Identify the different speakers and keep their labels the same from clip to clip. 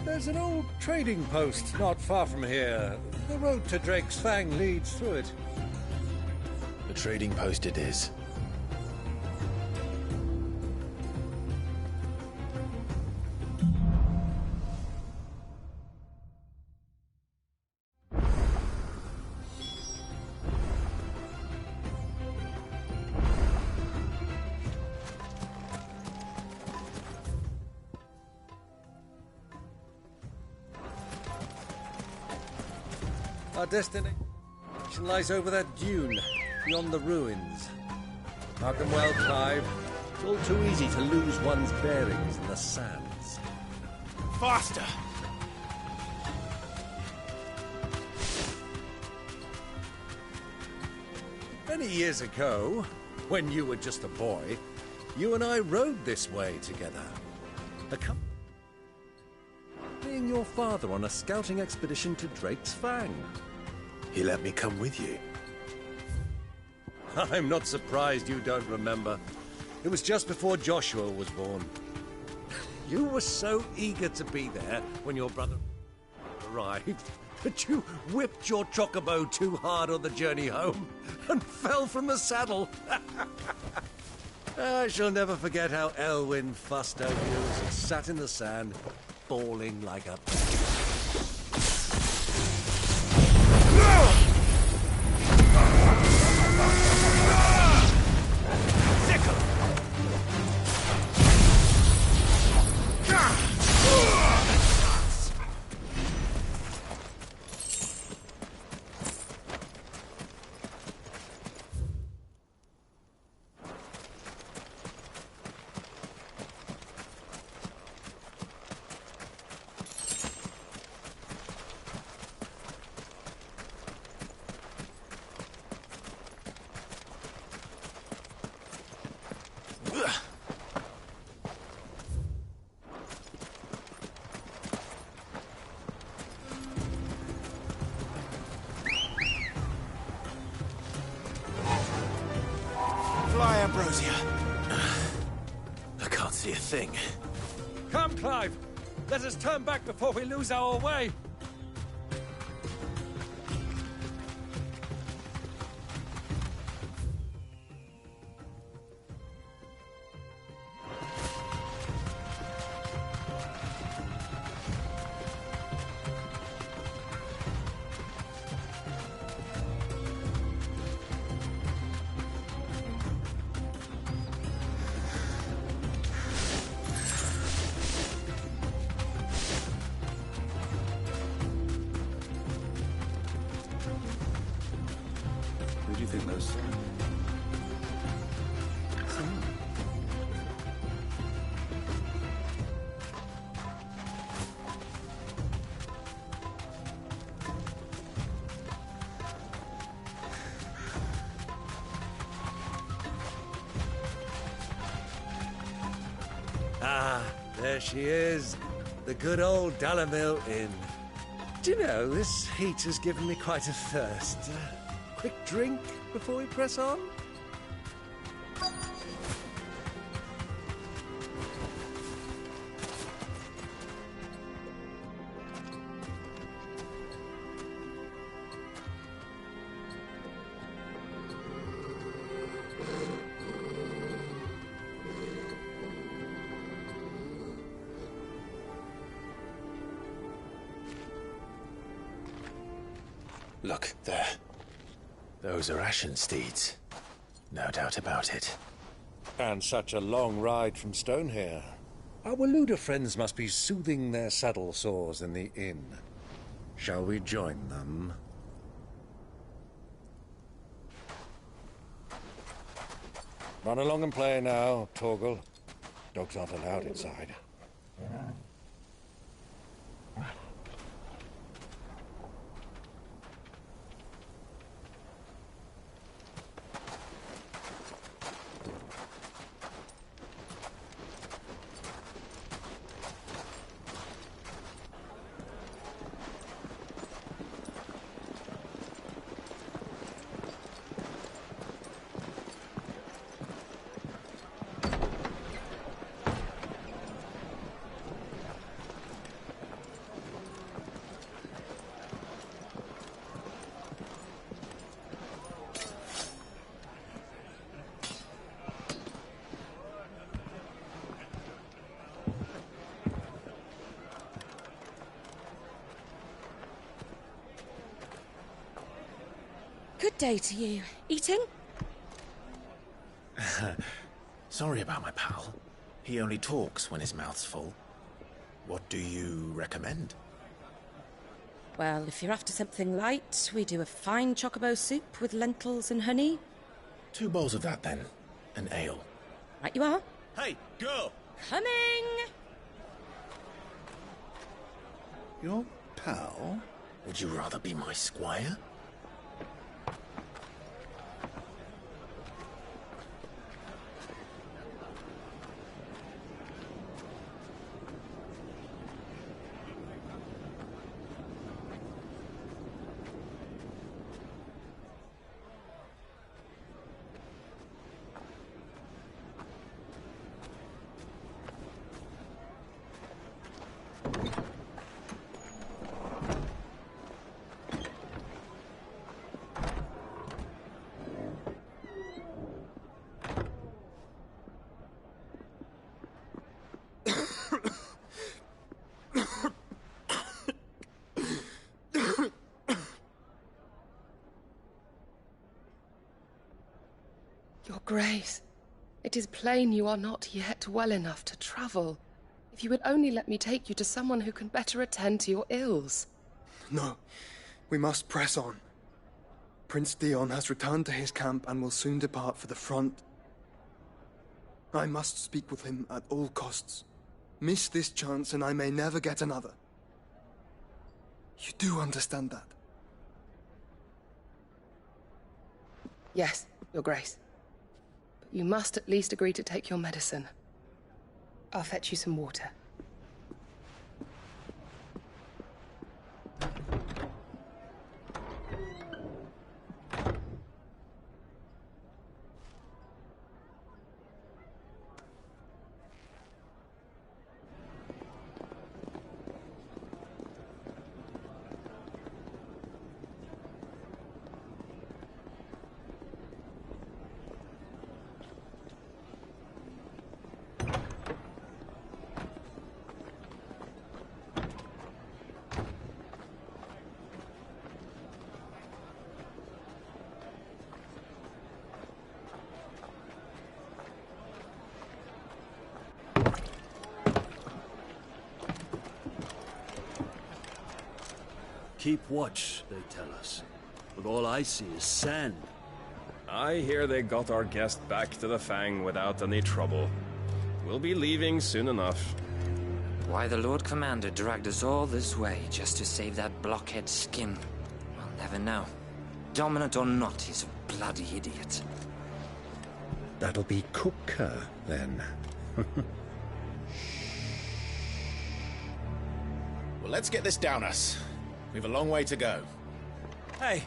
Speaker 1: There's an old trading post not far from here. The road to Drake's Fang leads through it.
Speaker 2: The trading post it is.
Speaker 1: Our destination lies over that dune, beyond the ruins. Mark them well, Clive. It's all too easy to lose one's bearings in the sands.
Speaker 2: Faster!
Speaker 1: Many years ago, when you were just a boy, you and I rode this way together. Accompanying your father on a scouting expedition to Drake's Fang.
Speaker 2: He let me come with you.
Speaker 1: I'm not surprised you don't remember. It was just before Joshua was born. You were so eager to be there when your brother arrived that you whipped your chocobo too hard on the journey home and fell from the saddle. I shall never forget how Elwyn fussed over you as he sat in the sand, bawling like a...
Speaker 2: Fly, Ambrosia. I can't see a thing.
Speaker 1: Come, Clive! Let us turn back before we lose our way!
Speaker 2: Who do you think those are?
Speaker 1: Ah, there she is. The good old Dalamil Inn. Do you know, this heat has given me quite a thirst. Quick drink before we press on?
Speaker 2: Look, there. Those are Ashen steeds. No doubt about it.
Speaker 1: And such a long ride from Stonehere. Our Luda friends must be soothing their saddle sores in the inn. Shall we join them? Run along and play now, Torgal. Dogs aren't allowed inside.
Speaker 3: Good day to you. Eating?
Speaker 2: Sorry about my pal. He only talks when his mouth's full. What do you recommend?
Speaker 3: Well, if you're after something light, we do a fine chocobo soup with lentils and honey.
Speaker 2: 2 bowls of that, then. An ale.
Speaker 3: Right you are.
Speaker 1: Hey, girl!
Speaker 3: Coming!
Speaker 4: Your pal?
Speaker 2: Would you rather be my squire?
Speaker 5: Your Grace, it is plain you are not yet well enough to travel. If you would only let me take you to someone who can better attend to your ills.
Speaker 4: No, we must press on. Prince Dion has returned to his camp and will soon depart for the front. I must speak with him at all costs. Miss this chance and I may never get another. You do understand that?
Speaker 5: Yes, Your Grace. But you must at least agree to take your medicine. I'll fetch you some water.
Speaker 1: Keep watch, they tell us. But all I see is sand.
Speaker 6: I hear they got our guest back to the Fang without any trouble. We'll be leaving soon enough.
Speaker 7: Why the Lord Commander dragged us all this way just to save that blockhead skin, we'll never know. Dominant or not, he's a bloody idiot.
Speaker 8: That'll be Kupka, then.
Speaker 2: Well, let's get this down us. We've a long way to go.
Speaker 9: Hey,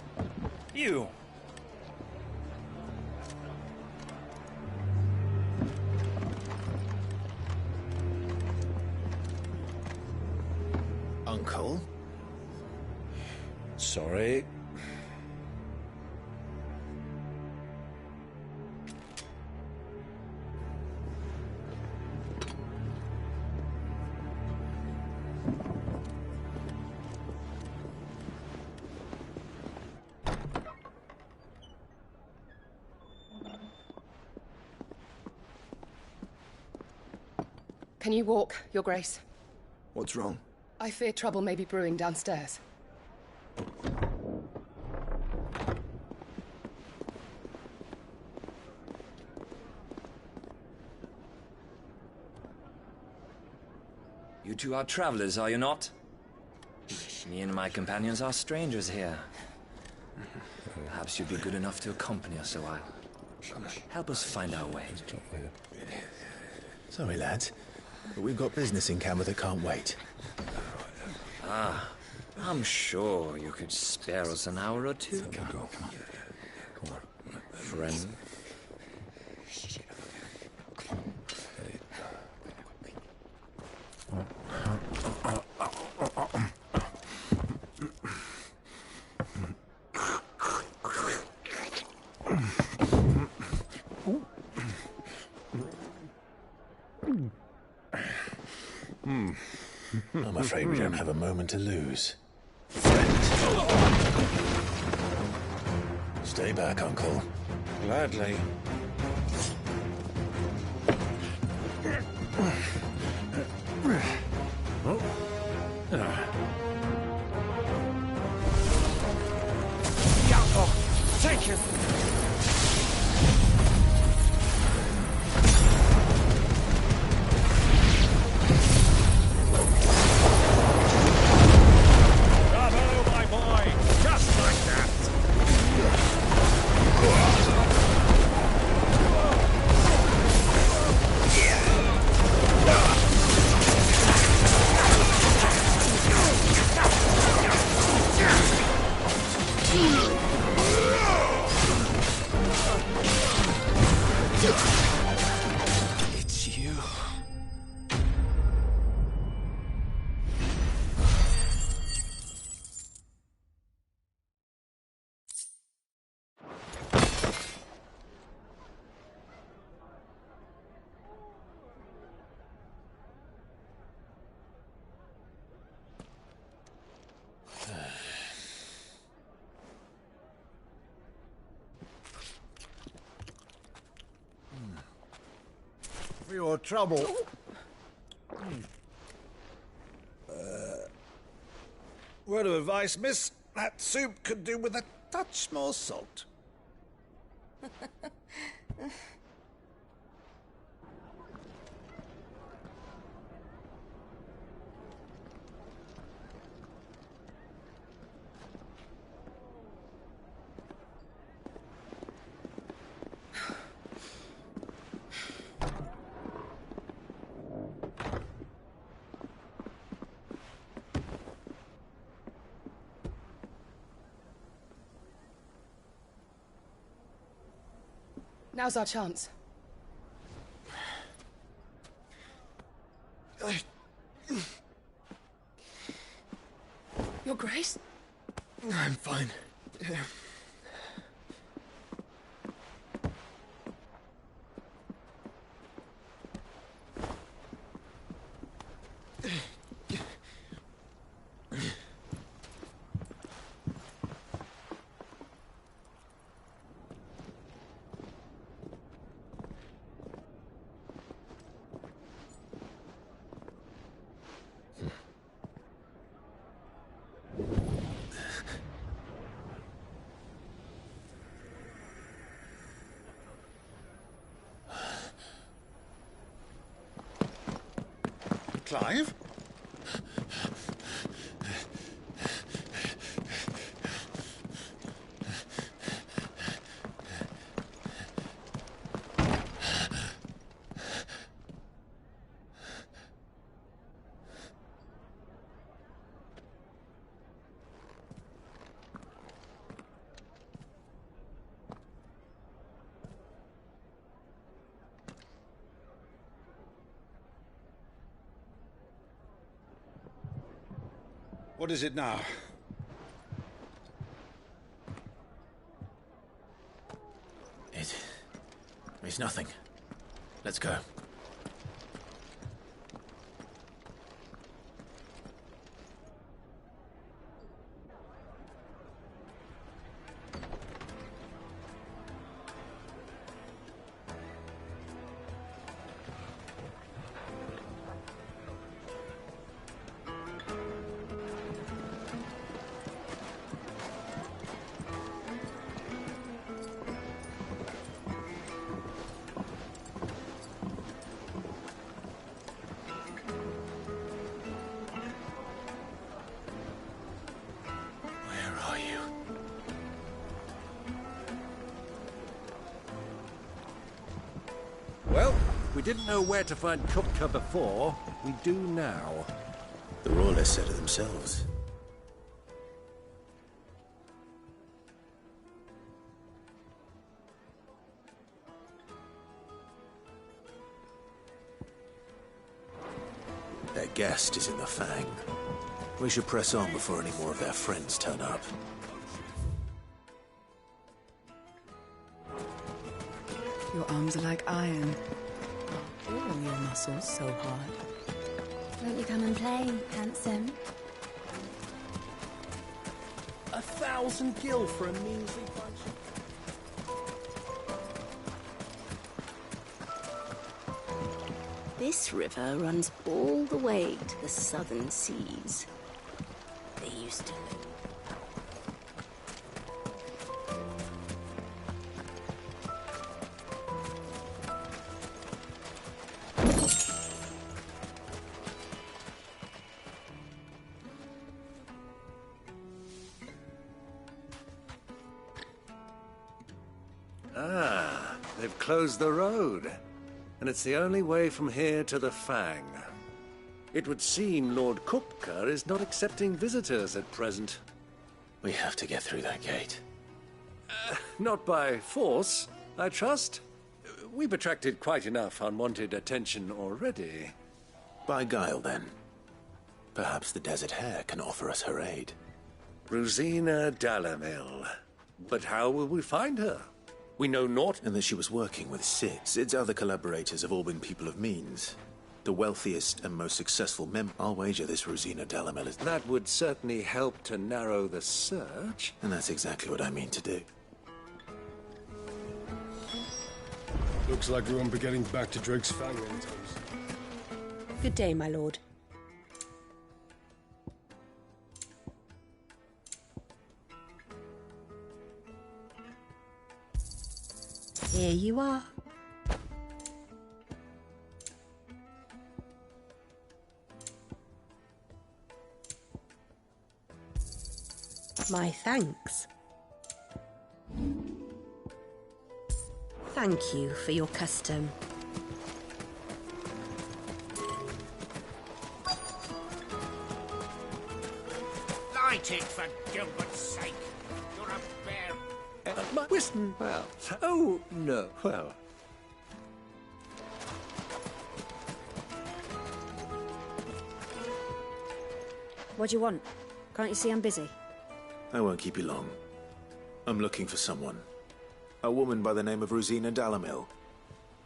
Speaker 9: you.
Speaker 2: Uncle?
Speaker 8: Sorry.
Speaker 5: Can you walk, Your Grace?
Speaker 4: What's wrong?
Speaker 5: I fear trouble may be brewing downstairs.
Speaker 7: You two are travelers, are you not? Me and my companions are strangers here. Perhaps you'd be good enough to accompany us a while. Help us find our way.
Speaker 2: Sorry, lads, but we've got business in Camber that can't wait.
Speaker 7: I'm sure you could spare us an hour or two.
Speaker 8: Come on.
Speaker 7: Friend.
Speaker 2: I'm afraid we don't have a moment to lose. Stay back, Uncle.
Speaker 8: Gladly.
Speaker 1: Thank you. Bravo, my boy! Just like that!
Speaker 2: It's you.
Speaker 1: For your trouble. Word of advice, miss. That soup could do with a touch more salt.
Speaker 5: Now's our chance. Your Grace?
Speaker 4: I'm fine.
Speaker 1: Clive? What is it now?
Speaker 2: It's nothing. Let's go.
Speaker 1: Well, we didn't know where to find Kupka before. We do now.
Speaker 2: The Royalists said it themselves. Their guest is in the Fang. We should press on before any more of their friends turn up.
Speaker 10: Your arms are like iron. Oh, your muscles so hard.
Speaker 11: Won't you come and play, handsome?
Speaker 6: 1,000 gil for a measly bunch of...
Speaker 12: This river runs all the way to the southern seas. They used to live.
Speaker 1: Ah, they've closed the road. And it's the only way from here to the Fang. It would seem Lord Kupka is not accepting visitors at present.
Speaker 2: We have to get through that gate.
Speaker 1: Not by force, I trust. We've attracted quite enough unwanted attention already.
Speaker 2: By guile, then. Perhaps the Desert Hare can offer us her aid.
Speaker 1: Rosina Dalamil. But how will we find her? We know naught.
Speaker 2: And that she was working with Cid. Cid's other collaborators have all been people of means. The wealthiest and most successful member. I'll wager this Rosina Dalamil is...
Speaker 1: That would certainly help to narrow the search.
Speaker 2: And that's exactly what I mean to do.
Speaker 13: Looks like we won't be getting back to Drake's Fang anytime soon.
Speaker 3: Good day, my lord. Here you are. My thanks. Thank you for your custom.
Speaker 14: Light it, for Gilbert's sake. You're a bear.
Speaker 1: My Whiston, well. Oh, no, well.
Speaker 15: What do you want? Can't you see I'm busy?
Speaker 2: I won't keep you long. I'm looking for someone. A woman by the name of Rosina Dalamil.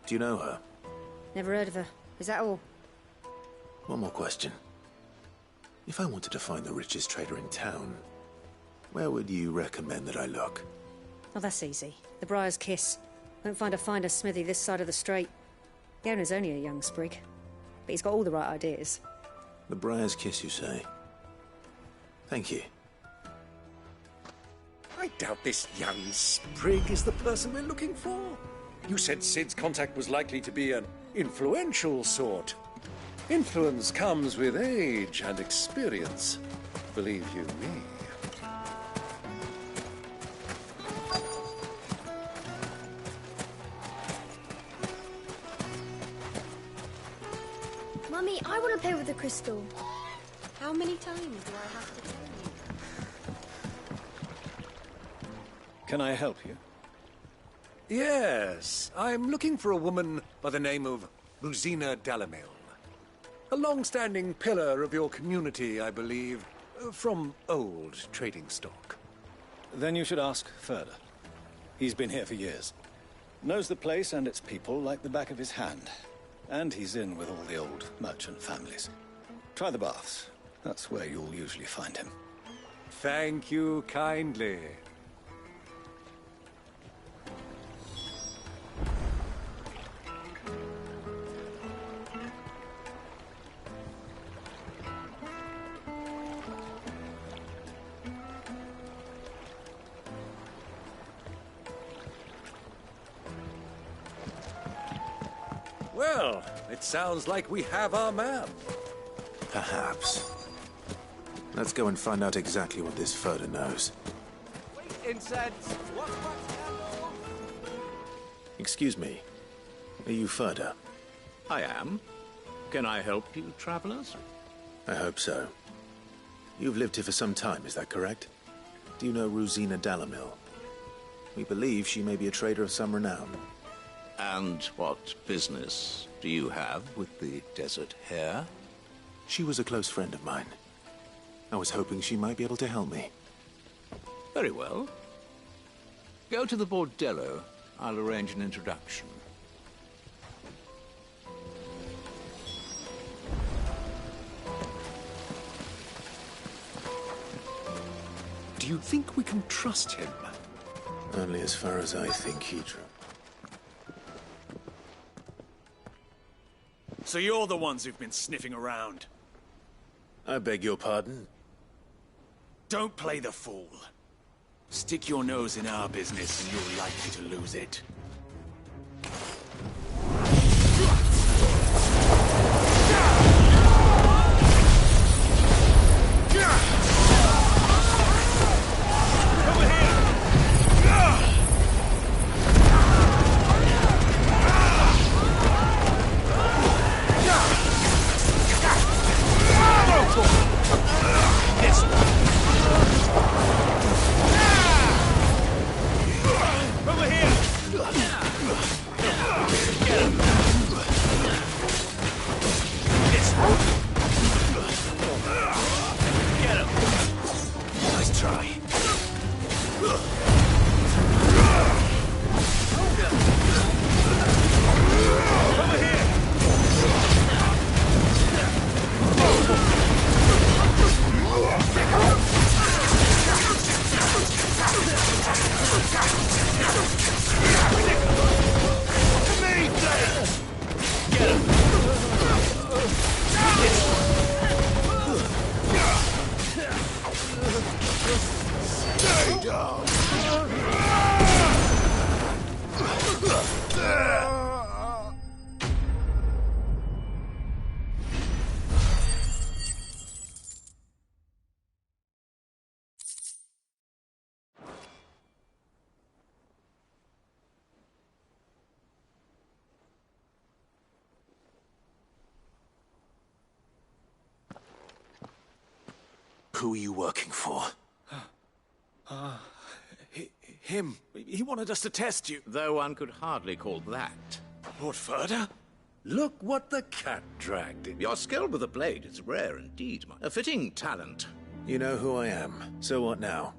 Speaker 2: Do you know her?
Speaker 15: Never heard of her. Is that all?
Speaker 2: One more question. If I wanted to find the richest trader in town, where would you recommend that I look?
Speaker 15: Oh, that's easy. The Briar's Kiss. Won't find a finer smithy this side of the strait. The owner's only a young sprig, but he's got all the right ideas.
Speaker 2: The Briar's Kiss, you say? Thank you.
Speaker 1: I doubt this young sprig is the person we're looking for. You said Cid's contact was likely to be an influential sort. Influence comes with age and experience, believe you me.
Speaker 11: Mummy, I want to play with the crystal. How many times do I have to tell you?
Speaker 9: Can I help you?
Speaker 1: Yes, I'm looking for a woman by the name of Rosina Dalamil. A long-standing pillar of your community, I believe, from old trading stock.
Speaker 9: Then you should ask Ferda. He's been here for years. Knows the place and its people like the back of his hand. And he's in with all the old merchant families. Try the baths. That's where you'll usually find him.
Speaker 1: Thank you kindly. Well, it sounds like we have our man.
Speaker 2: Perhaps. Let's go and find out exactly what this Ferda knows.
Speaker 14: Incense.
Speaker 2: Excuse me. Are you Ferda?
Speaker 16: I am. Can I help you, travelers?
Speaker 2: I hope so. You've lived here for some time, is that correct? Do you know Rosina Dalamil? We believe she may be a trader of some renown.
Speaker 16: And what business do you have with the Desert Hare?
Speaker 2: She was a close friend of mine. I was hoping she might be able to help me.
Speaker 16: Very well. Go to the Bordello. I'll arrange an introduction.
Speaker 1: Do you think we can trust him?
Speaker 2: Only as far as I think he drew.
Speaker 17: So you're the ones who've been sniffing around.
Speaker 2: I beg your pardon?
Speaker 17: Don't play the fool. Stick your nose in our business and you're likely to lose it.
Speaker 2: Who are you working for?
Speaker 17: Him. He wanted us to test you.
Speaker 16: Though one could hardly call that.
Speaker 17: Lord Ferda?
Speaker 8: Look what the cat dragged in.
Speaker 16: Your skill with the blade is rare indeed. A fitting talent.
Speaker 2: You know who I am. So what now?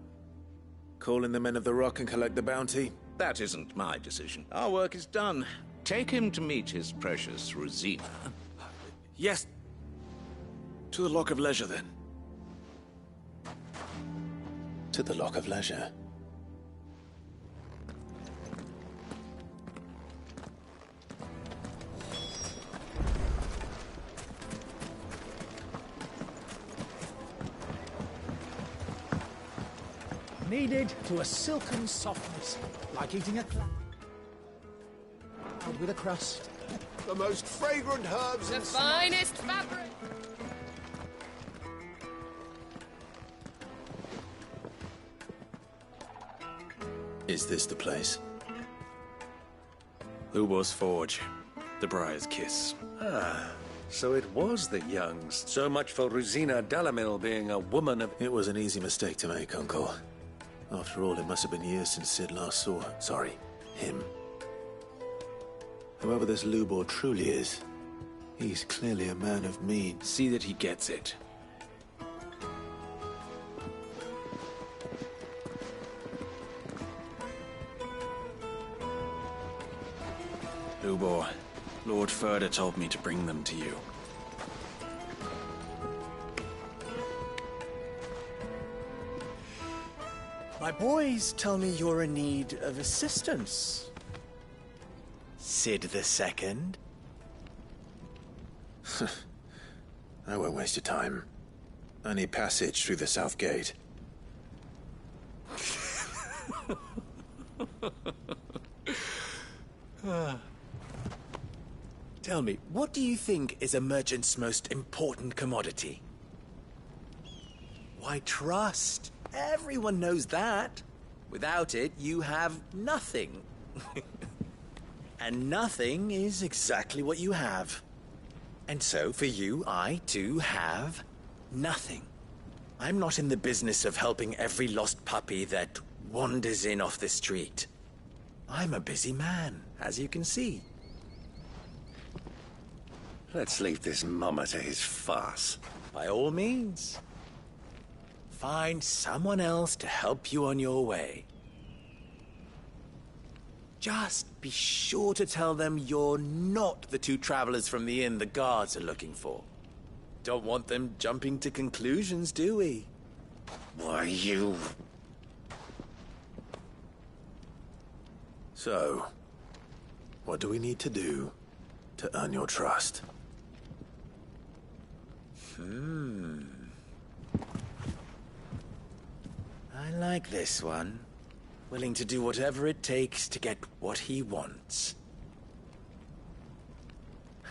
Speaker 2: Call in the Men of the Rock and collect the bounty?
Speaker 16: That isn't my decision. Our work is done. Take him to meet his precious Rosina.
Speaker 17: Yes. To the Lock of Leisure, then.
Speaker 2: To the Lock of Leisure.
Speaker 18: Kneaded to a silken softness, like eating a cloud with a crust.
Speaker 14: The most fragrant herbs
Speaker 5: The
Speaker 14: in
Speaker 5: finest fabric.
Speaker 2: Is this the place?
Speaker 17: Lubor's Forge. The Briar's Kiss.
Speaker 1: Ah, so it was the Youngs. So much for Rosina Dalamil being a woman of...
Speaker 2: It was an easy mistake to make, Uncle. After all, it must have been years since Sid last saw her. Sorry, him. Whoever this Lubor truly is, he's clearly a man of mead.
Speaker 17: See that he gets it. Lubor, Lord Ferda told me to bring them to you.
Speaker 19: My boys tell me you're in need of assistance. Sid the Second?
Speaker 2: I won't waste your time. I need passage through the south gate.
Speaker 19: Tell me, what do you think is a merchant's most important commodity? Why, trust. Everyone knows that. Without it, you have nothing. And nothing is exactly what you have. And so, for you, I, too, have nothing. I'm not in the business of helping every lost puppy that wanders in off the street. I'm a busy man, as you can see.
Speaker 1: Let's leave this mummer to his farce.
Speaker 19: By all means. Find someone else to help you on your way. Just be sure to tell them you're not the two travelers from the inn the guards are looking for. Don't want them jumping to conclusions, do we?
Speaker 1: Why, you...
Speaker 2: So, what do we need to do to earn your trust?
Speaker 19: I like this one. Willing to do whatever it takes to get what he wants.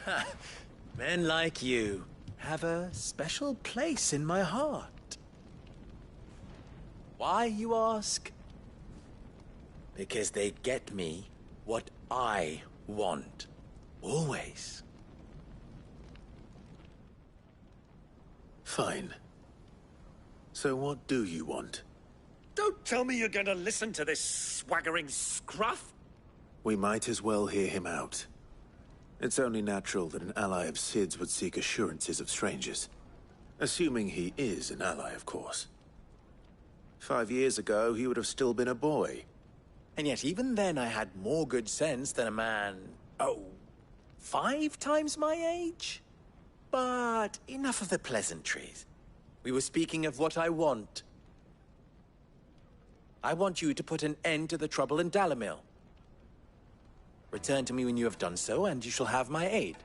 Speaker 19: Ha! Men like you have a special place in my heart. Why, you ask? Because they get me what I want. Always.
Speaker 2: Fine. So what do you want?
Speaker 1: Don't tell me you're going to listen to this swaggering scruff!
Speaker 2: We might as well hear him out. It's only natural that an ally of Sid's would seek assurances of strangers. Assuming he is an ally, of course. 5 years ago, he would have still been a boy.
Speaker 19: And yet even then I had more good sense than a man, 5 times my age? But enough of the pleasantries. We were speaking of what I want. I want you to put an end to the trouble in Dalamil. Return to me when you have done so, and you shall have my aid.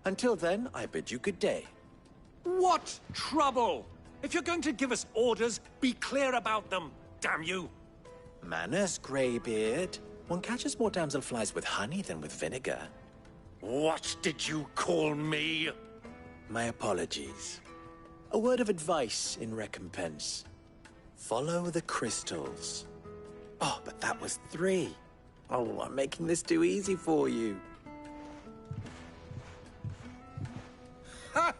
Speaker 19: Until then, I bid you good day.
Speaker 1: What trouble? If you're going to give us orders, be clear about them, damn you!
Speaker 19: Manners, Greybeard. One catches more damselflies with honey than with vinegar.
Speaker 1: What did you call me?
Speaker 19: My apologies. A word of advice in recompense. Follow the crystals. Oh, but that was 3. Oh, I'm making this too easy for you.
Speaker 1: Ha!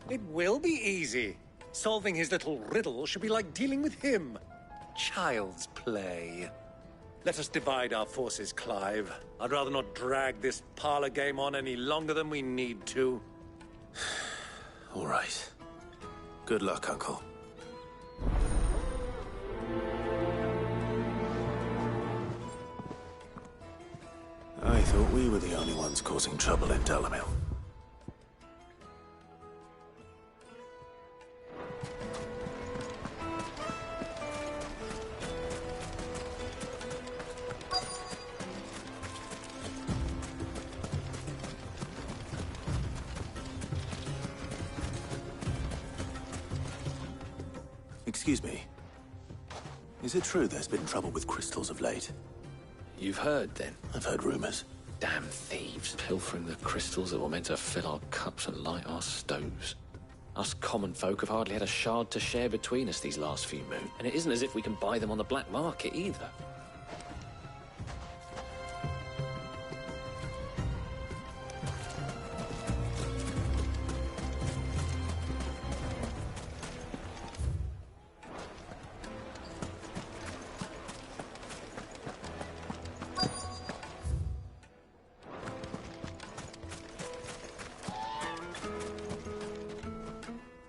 Speaker 1: It will be easy. Solving his little riddle should be like dealing with him. Child's play. Let us divide our forces, Clive. I'd rather not drag this parlor game on any longer than we need to.
Speaker 2: All right. Good luck, Uncle. I thought we were the only ones causing trouble in Dalamil. Excuse me. Is it true there's been trouble with crystals of late?
Speaker 16: You've heard, then?
Speaker 2: I've heard rumors.
Speaker 16: Damn thieves, pilfering the crystals that were meant to fill our cups and light our stoves. Us common folk have hardly had a shard to share between us these last few moons, and it isn't as if we can buy them on the black market either.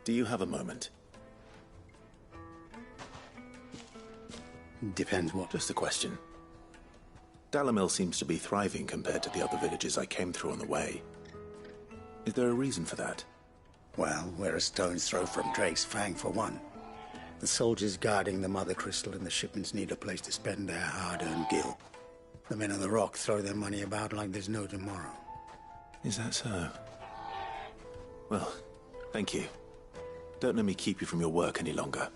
Speaker 2: Do you have a moment?
Speaker 20: Depends what.
Speaker 2: Just a question. Dalamil seems to be thriving compared to the other villages I came through on the way. Is there a reason for that?
Speaker 20: Well, we're a stone's throw from Drake's Fang, for one. The soldiers guarding the Mother Crystal and the shipments need a place to spend their hard-earned gil. The men of the Rock throw their money about like there's no tomorrow.
Speaker 2: Is that so? Well, thank you. Don't let me keep you from your work any longer.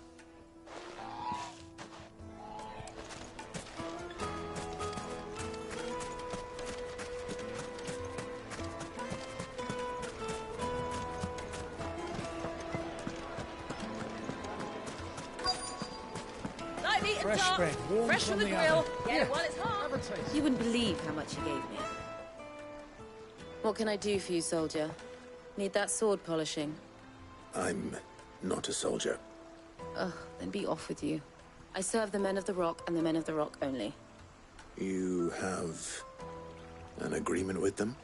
Speaker 3: Lightly and
Speaker 18: Fresh
Speaker 3: dark,
Speaker 18: bread, warm
Speaker 3: fresh from the grill.
Speaker 18: oven.
Speaker 3: Get it while it's hot.
Speaker 21: You wouldn't believe how much he gave me.
Speaker 22: What can I do for you, soldier? Need that sword polishing?
Speaker 2: I'm not a soldier.
Speaker 22: Ugh, then be off with you. I serve the men of the Rock and the men of the Rock only.
Speaker 2: You have an agreement with them?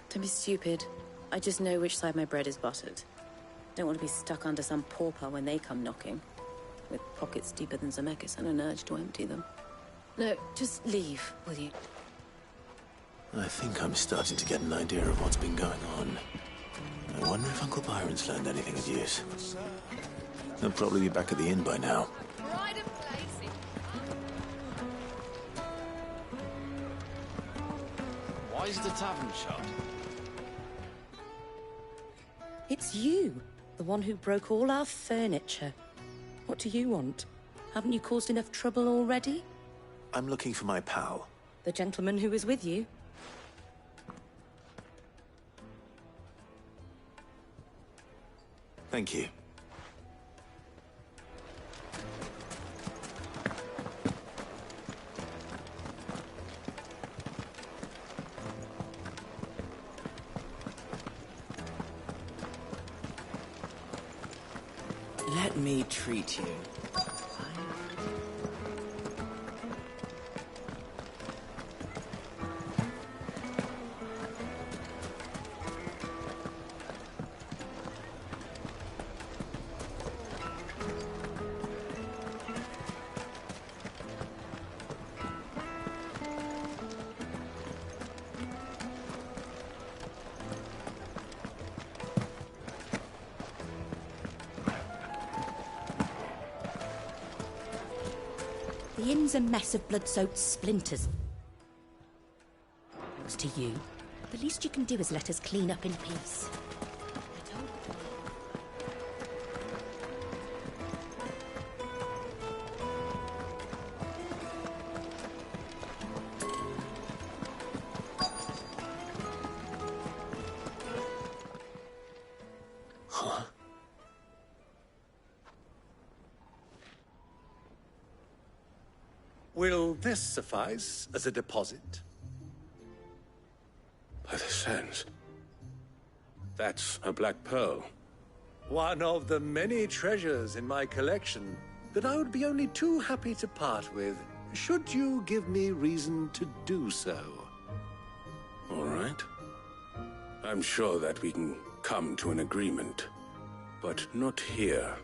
Speaker 22: Don't be stupid. I just know which side my bread is buttered. Don't want to be stuck under some pauper when they come knocking. With pockets deeper than Zemeckis and an urge to empty them. No, just leave, will you?
Speaker 2: I think I'm starting to get an idea of what's been going on. I wonder if Uncle Byron's learned anything of use. He'll probably be back at the inn by now.
Speaker 22: Pride and place.
Speaker 16: Why is the tavern shut?
Speaker 3: It's you. The one who broke all our furniture. What do you want? Haven't you caused enough trouble already?
Speaker 2: I'm looking for my pal.
Speaker 3: The gentleman who was with you?
Speaker 2: Thank you.
Speaker 4: Let me treat you.
Speaker 3: The inn's a mess of blood-soaked splinters. As to you, the least you can do is let us clean up in peace.
Speaker 1: Will this suffice as a deposit?
Speaker 8: By the sands. That's a black pearl.
Speaker 1: One of the many treasures in my collection that I would be only too happy to part with, should you give me reason to do so.
Speaker 8: All right. I'm sure that we can come to an agreement, but not here.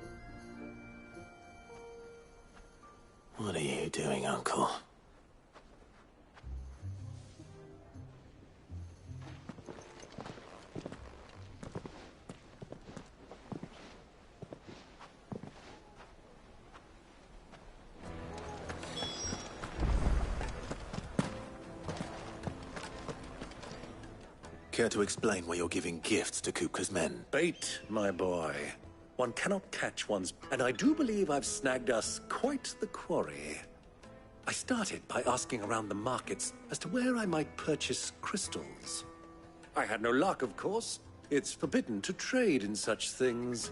Speaker 2: What are you doing, Uncle? Care to explain why you're giving gifts to Kupka's men?
Speaker 1: Bait, my boy. One cannot catch one's... And I do believe I've snagged us quite the quarry. I started by asking around the markets as to where I might purchase crystals. I had no luck, of course. It's forbidden to trade in such things.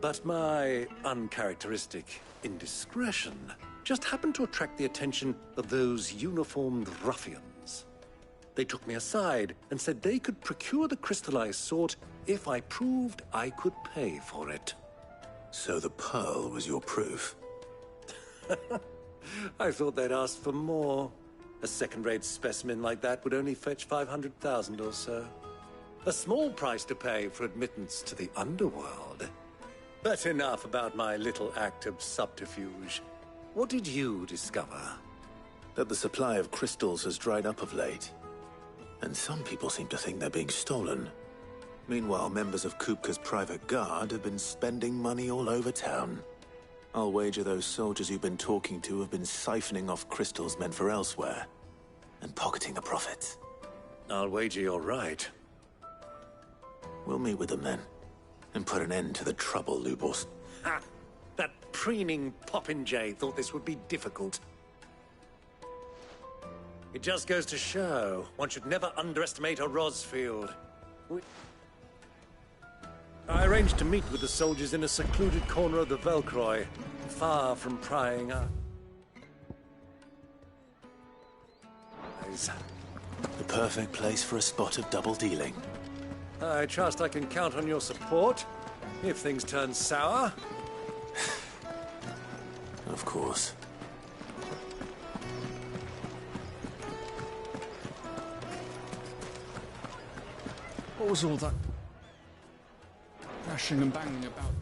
Speaker 1: But my uncharacteristic indiscretion just happened to attract the attention of those uniformed ruffians. They took me aside and said they could procure the crystal I sought if I proved I could pay for it.
Speaker 2: So the pearl was your proof?
Speaker 1: I thought they'd asked for more. A second-rate specimen like that would only fetch 500,000 or so. A small price to pay for admittance to the underworld. But enough about my little act of subterfuge. What did you discover?
Speaker 2: That the supply of crystals has dried up of late. And some people seem to think they're being stolen. Meanwhile, members of Kupka's private guard have been spending money all over town. I'll wager those soldiers you've been talking to have been siphoning off crystals meant for elsewhere, and pocketing the profits.
Speaker 1: I'll wager you're right.
Speaker 2: We'll meet with them then, and put an end to the trouble, Lubos.
Speaker 1: Ha! That preening popinjay thought this would be difficult. It just goes to show, one should never underestimate a Rosfield. I arranged to meet with the soldiers in a secluded corner of the Velcroy, far from prying eyes.
Speaker 2: The perfect place for a spot of double dealing.
Speaker 1: I trust I can count on your support, if things turn sour.
Speaker 2: Of course.
Speaker 7: What was all that crashing and banging about?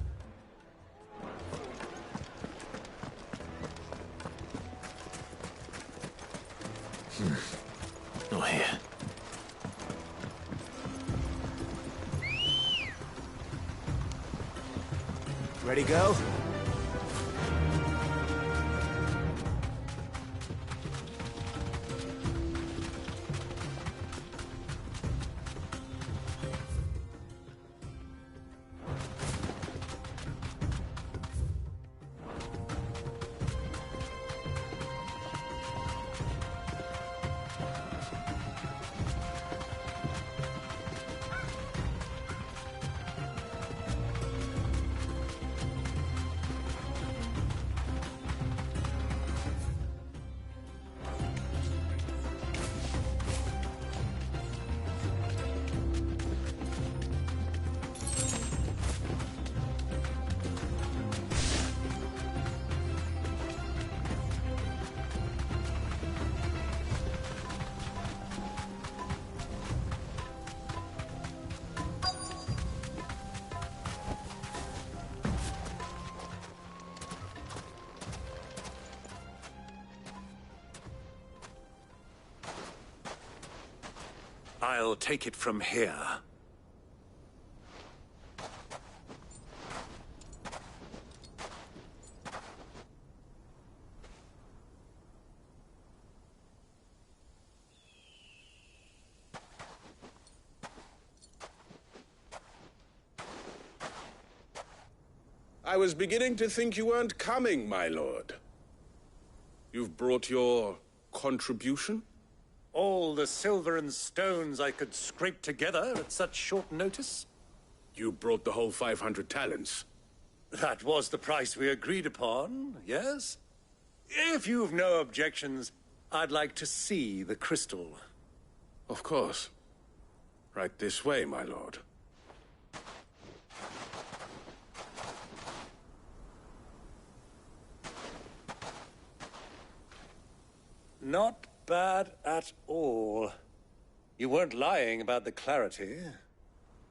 Speaker 2: Not here. Ready, go?
Speaker 1: I'll take it from here.
Speaker 8: I was beginning to think you weren't coming, my lord. You've brought your contribution?
Speaker 1: All the silver and stones I could scrape together at such short notice?
Speaker 8: You brought the whole 500 talents.
Speaker 1: That was the price we agreed upon, yes? If you've no objections, I'd like to see the crystal.
Speaker 8: Of course. Right this way, my lord.
Speaker 1: Not bad at all. You weren't lying about the clarity.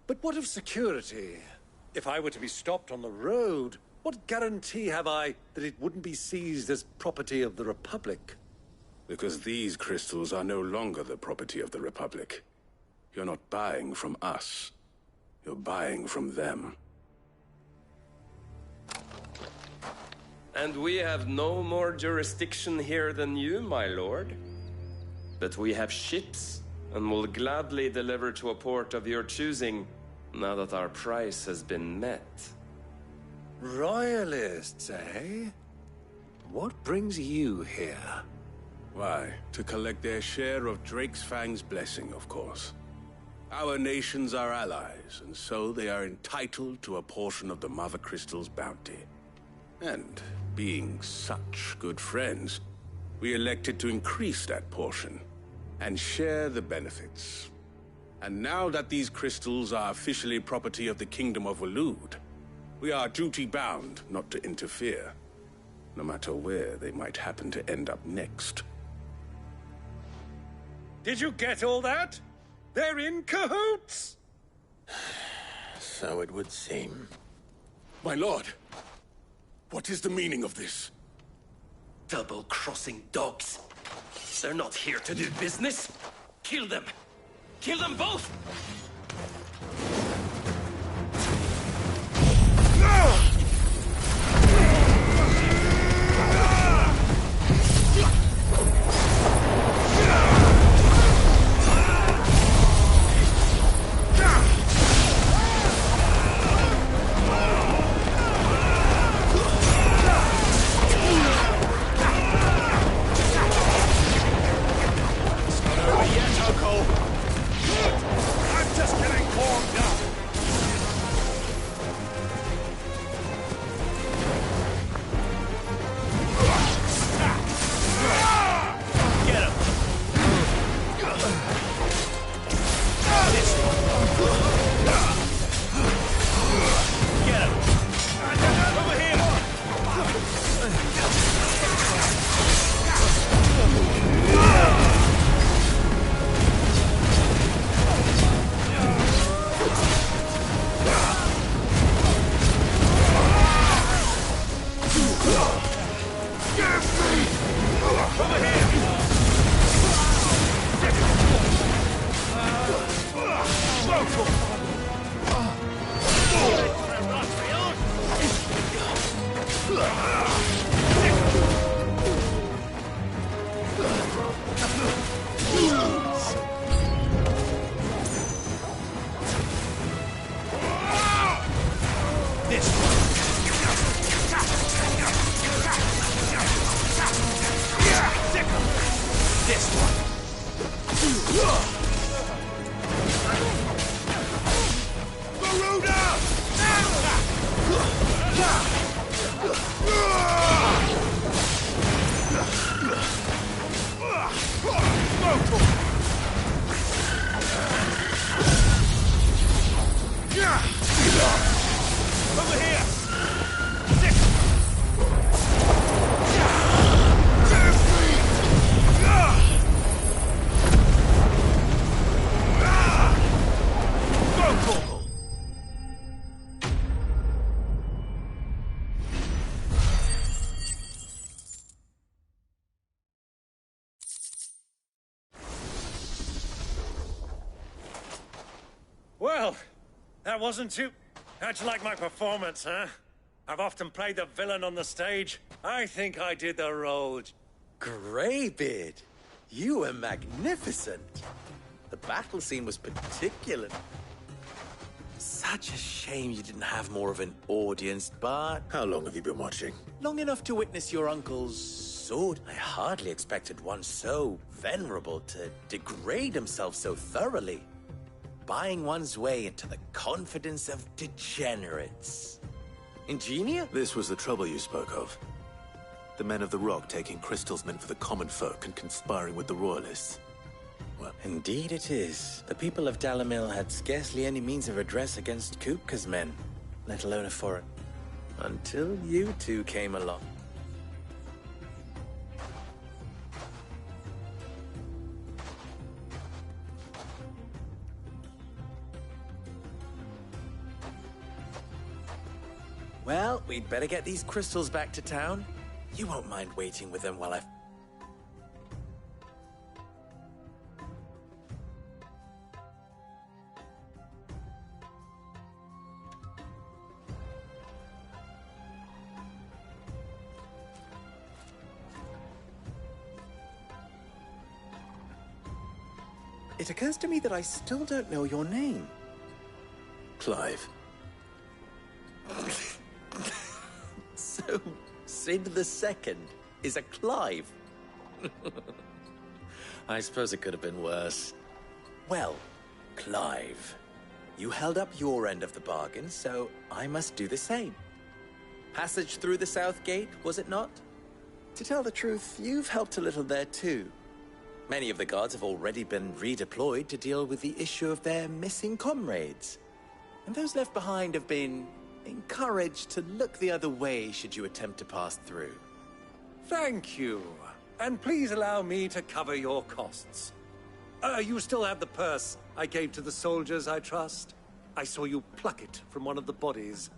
Speaker 1: But what of security? If I were to be stopped on the road, what guarantee have I that it wouldn't be seized as property of the Republic?
Speaker 8: Because these crystals are no longer the property of the Republic. You're not buying from us. You're buying from them.
Speaker 6: And we have no more jurisdiction here than you, my lord. But we have ships, and will gladly deliver to a port of your choosing, now that our price has been met.
Speaker 1: Royalists, eh? What brings you here?
Speaker 8: Why, to collect their share of Drake's Fang's blessing, of course. Our nations are allies, and so they are entitled to a portion of the Mother Crystal's bounty. And being such good friends, we elected to increase that portion and share the benefits. And now that these crystals are officially property of the Kingdom of Waloed, we are duty-bound not to interfere, no matter where they might happen to end up next.
Speaker 1: Did you get all that? They're in cahoots!
Speaker 2: So it would seem.
Speaker 8: My lord, what is the meaning of this?
Speaker 4: Double-crossing dogs. They're not here to do business. Kill them! Kill them both!
Speaker 14: Garuda!
Speaker 1: that wasn't too... How'd you like my performance, huh? I've often played the villain on the stage. I think I did the role.
Speaker 19: Greybeard, you were magnificent. The battle scene was particular. Such a shame you didn't have more of an audience, but...
Speaker 2: How long have you been watching?
Speaker 19: Long enough to witness your uncle's sword. I hardly expected one so venerable to degrade himself so thoroughly. Buying one's way into the confidence of degenerates. Ingenia?
Speaker 2: This was the trouble you spoke of. The men of the Rock taking crystals meant for the common folk and conspiring with the Royalists.
Speaker 19: Well, indeed it is. The people of Dalamil had scarcely any means of redress against Kupka's men, let alone a foreign. Until you two came along. Well, we'd better get these crystals back to town. You won't mind waiting with them while I... It occurs to me that I still don't know your name.
Speaker 2: Clive.
Speaker 19: So, Sid the Second is a Clive. I suppose it could have been worse. Well, Clive, you held up your end of the bargain, so I must do the same. Passage through the South Gate, was it not? To tell the truth, you've helped a little there too. Many of the guards have already been redeployed to deal with the issue of their missing comrades. And those left behind have been encouraged to look the other way should you attempt to pass through.
Speaker 1: Thank you. And please allow me to cover your costs. You still have the purse I gave to the soldiers, I trust? I saw you pluck it from one of the bodies.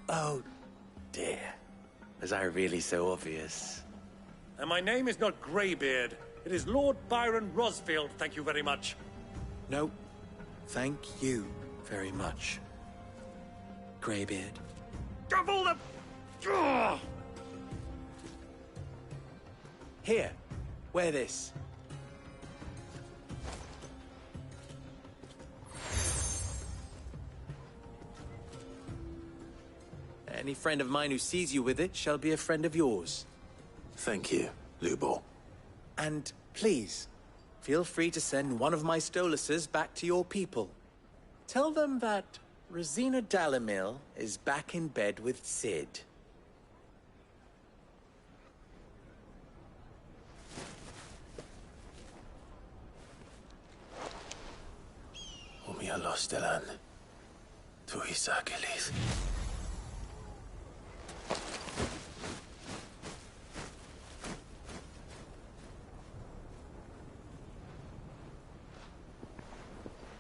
Speaker 19: Oh, dear. Was I really so obvious?
Speaker 1: And my name is not Greybeard. It is Lord Byron Rosfield, thank you very much.
Speaker 19: No, thank you very much, Greybeard.
Speaker 1: Of all the... Ugh!
Speaker 19: Here, wear this. Any friend of mine who sees you with it shall be a friend of yours.
Speaker 2: Thank you, Lubor.
Speaker 19: And please, feel free to send one of my Stoluses back to your people. Tell them that Rosina Dalamil is back in bed with Sid.
Speaker 2: Umia Lostelan. Tuisa Achilles.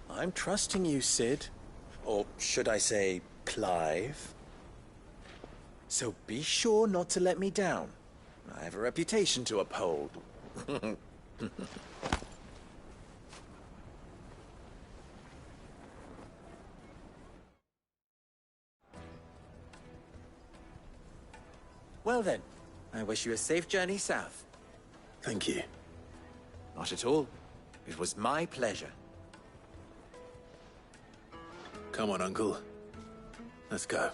Speaker 19: I'm trusting you, Sid. Or should I say, Clive? So be sure not to let me down. I have a reputation to uphold. Well then, I wish you a safe journey south.
Speaker 2: Thank you.
Speaker 19: Not at all. It was my pleasure.
Speaker 2: Come on, Uncle. Let's go.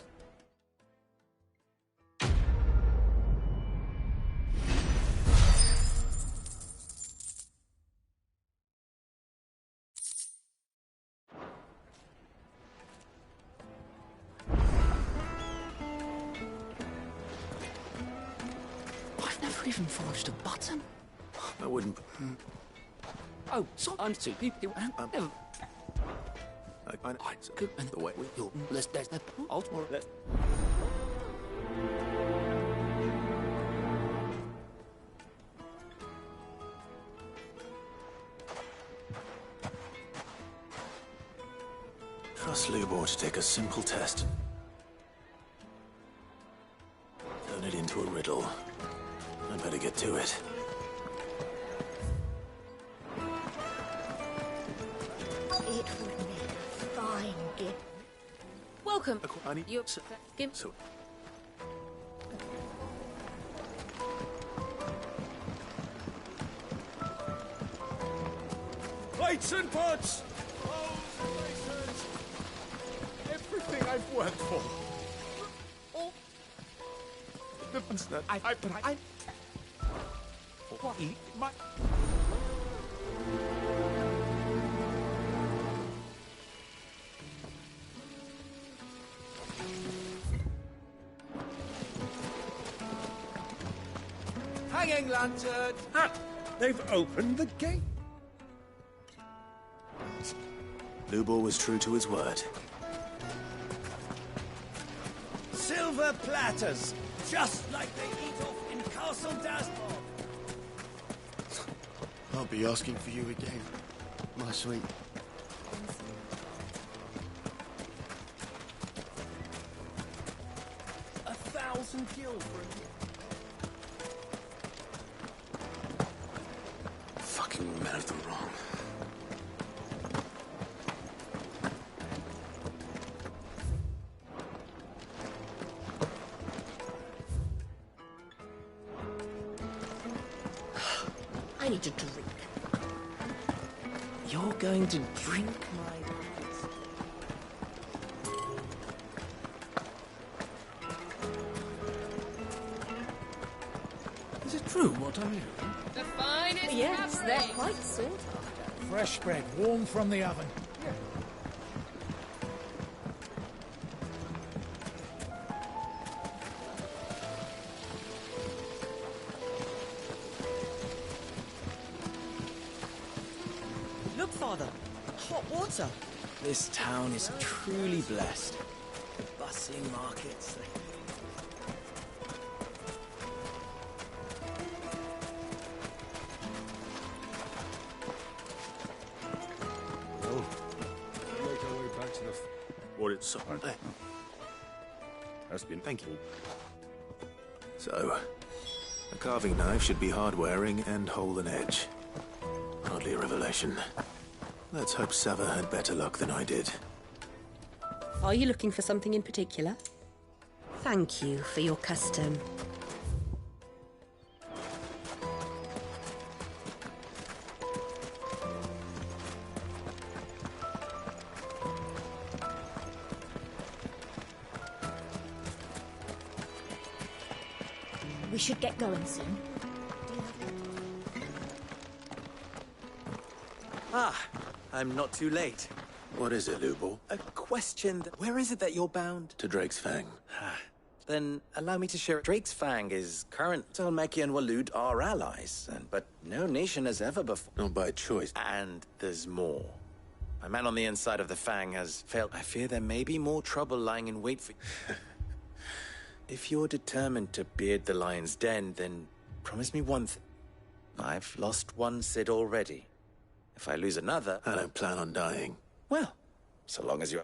Speaker 18: I've never even forged a button.
Speaker 2: I wouldn't...
Speaker 18: Oh, so I'm too people. Never.
Speaker 2: I
Speaker 18: could the way we go. Let's all tomorrow.
Speaker 2: Trust Lubor to take a simple test. Turn it into a riddle. I'd better get to it.
Speaker 11: It would make a fine gift.
Speaker 22: welcome. You're...
Speaker 2: So...
Speaker 18: Plates and pots! Everything I've worked for. What? My...
Speaker 1: Hanging lantern! Ah, they've opened the gate.
Speaker 2: Lubor was true to his word.
Speaker 1: Silver platters, just like they eat off in Castle Dasmog.
Speaker 10: I'll be asking for you again, my sweet.
Speaker 1: A 1,000 gil for a...
Speaker 2: Fucking men of the wrong.
Speaker 12: I need a drink. You're going to drink my piss?
Speaker 18: Is it true what I'm hearing?
Speaker 5: The finest
Speaker 12: Yes, they're
Speaker 5: cabaret.
Speaker 12: quite sought after.
Speaker 18: Fresh bread, warm from the oven.
Speaker 12: Look, Father, hot water.
Speaker 17: This town is truly blessed. The bustling markets.
Speaker 13: Oh. Make our way back to the...
Speaker 2: What it's so...
Speaker 13: Has been...
Speaker 2: Thank you. So, a carving knife should be hard-wearing and hold an edge. Hardly a revelation. Let's hope Sava had better luck than I did.
Speaker 3: Are you looking for something in particular? Thank you for your custom.
Speaker 12: We should get going soon.
Speaker 19: Ah, I'm not too late.
Speaker 2: What is it, Lubor?
Speaker 19: A question that... Where is it that you're bound?
Speaker 2: To Drake's Fang.
Speaker 19: Then allow me to share it. Drake's Fang is current. Talmeki and Walud are allies, but no nation has ever before.
Speaker 2: Not by choice.
Speaker 19: And there's more. My man on the inside of the Fang has failed. I fear there may be more trouble lying in wait for you. If you're determined to beard the lion's den, then promise me one thing. I've lost one Cid already. If I lose another...
Speaker 2: I don't plan on dying.
Speaker 19: Well, so long as you...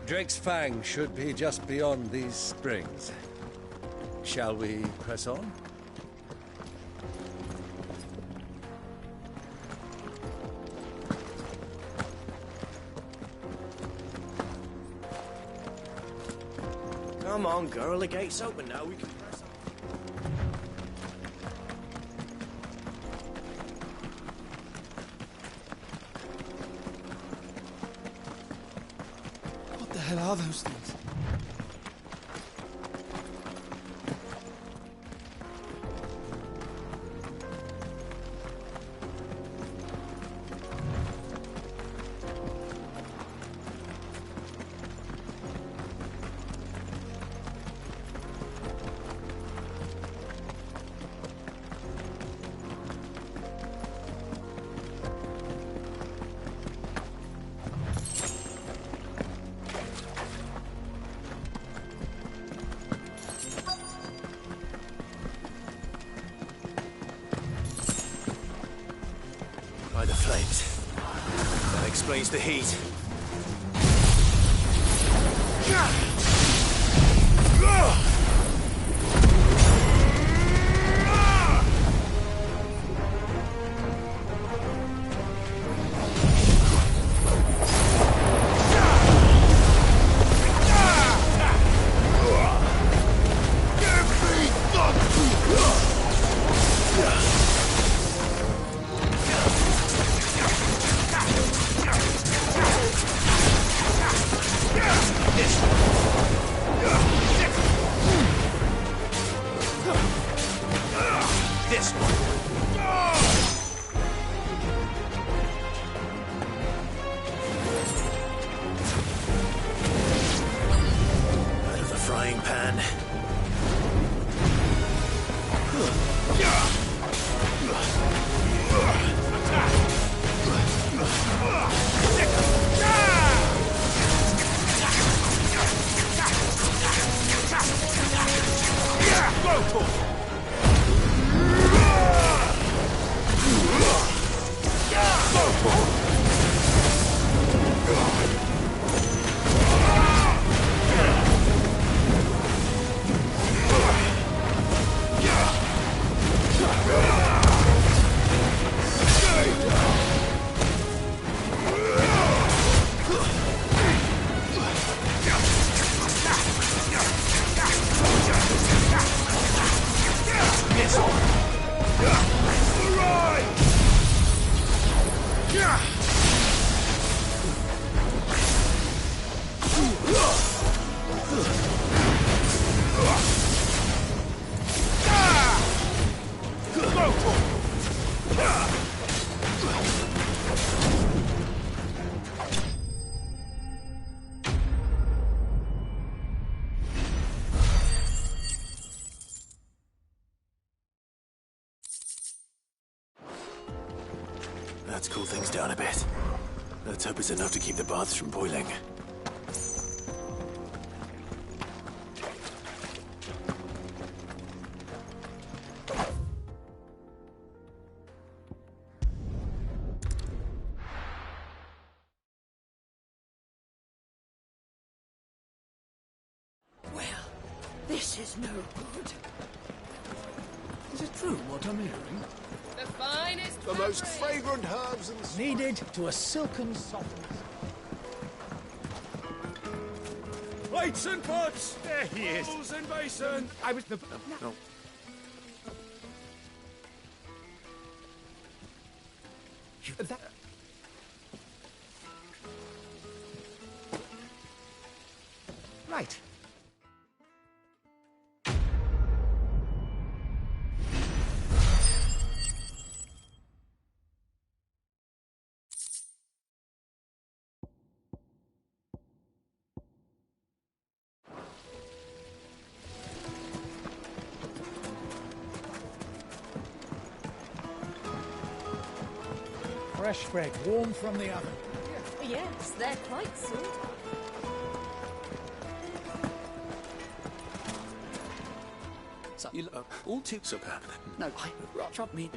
Speaker 1: Drake's Fang should be just beyond these springs. Shall we press on?
Speaker 19: Come on, girl, the gate's open now. We can press on.
Speaker 18: What the hell are those things?
Speaker 2: By the flames. That explains the heat. That's cooled things down a bit. Let's hope it's enough to keep the baths from boiling.
Speaker 18: This is no good. Is it true what I'm hearing?
Speaker 5: The finest
Speaker 13: The most fragrant herbs and
Speaker 18: Needed to a silken softness.
Speaker 1: Plates and pots!
Speaker 18: There he is.
Speaker 1: Bowls and basin!
Speaker 18: I was the...
Speaker 2: No.
Speaker 18: That... Right. Fresh bread, warm from the oven.
Speaker 12: Yes, they're quite sweet.
Speaker 2: So, you look all too superb.
Speaker 18: No, trust me.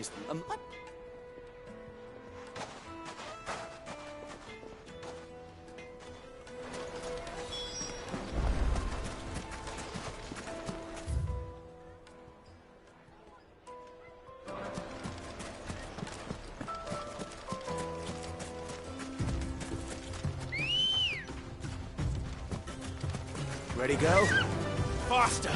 Speaker 2: Ready, go?
Speaker 17: Faster!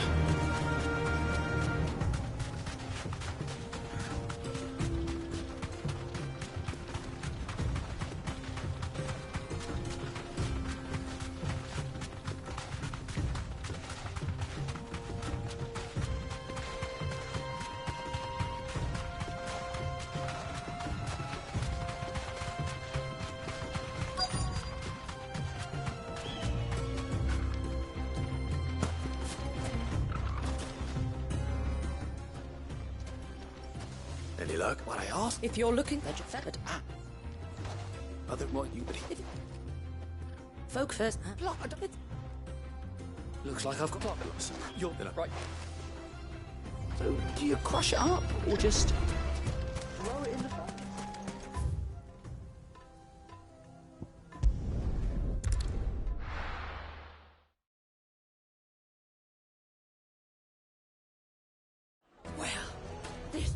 Speaker 2: Any luck?
Speaker 18: What I asked?
Speaker 3: If you're looking, they're just feathered.
Speaker 2: Other what you...
Speaker 3: Folk first.
Speaker 18: Looks like I've got
Speaker 2: Lots.
Speaker 18: You're right. So, do you crush it up, or just throw it in the fire? Well, this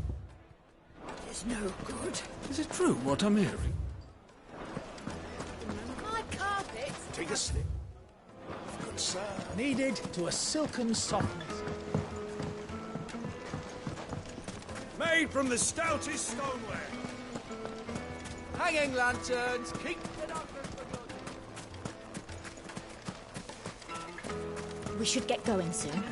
Speaker 18: is no good. Is it true what I'm hearing?
Speaker 12: My carpet!
Speaker 13: Take a sniff. Good sir.
Speaker 18: Needed to a silken softness.
Speaker 1: Made from the stoutest stoneware.
Speaker 18: Hanging lanterns, keep the darkness from
Speaker 12: We should get going soon.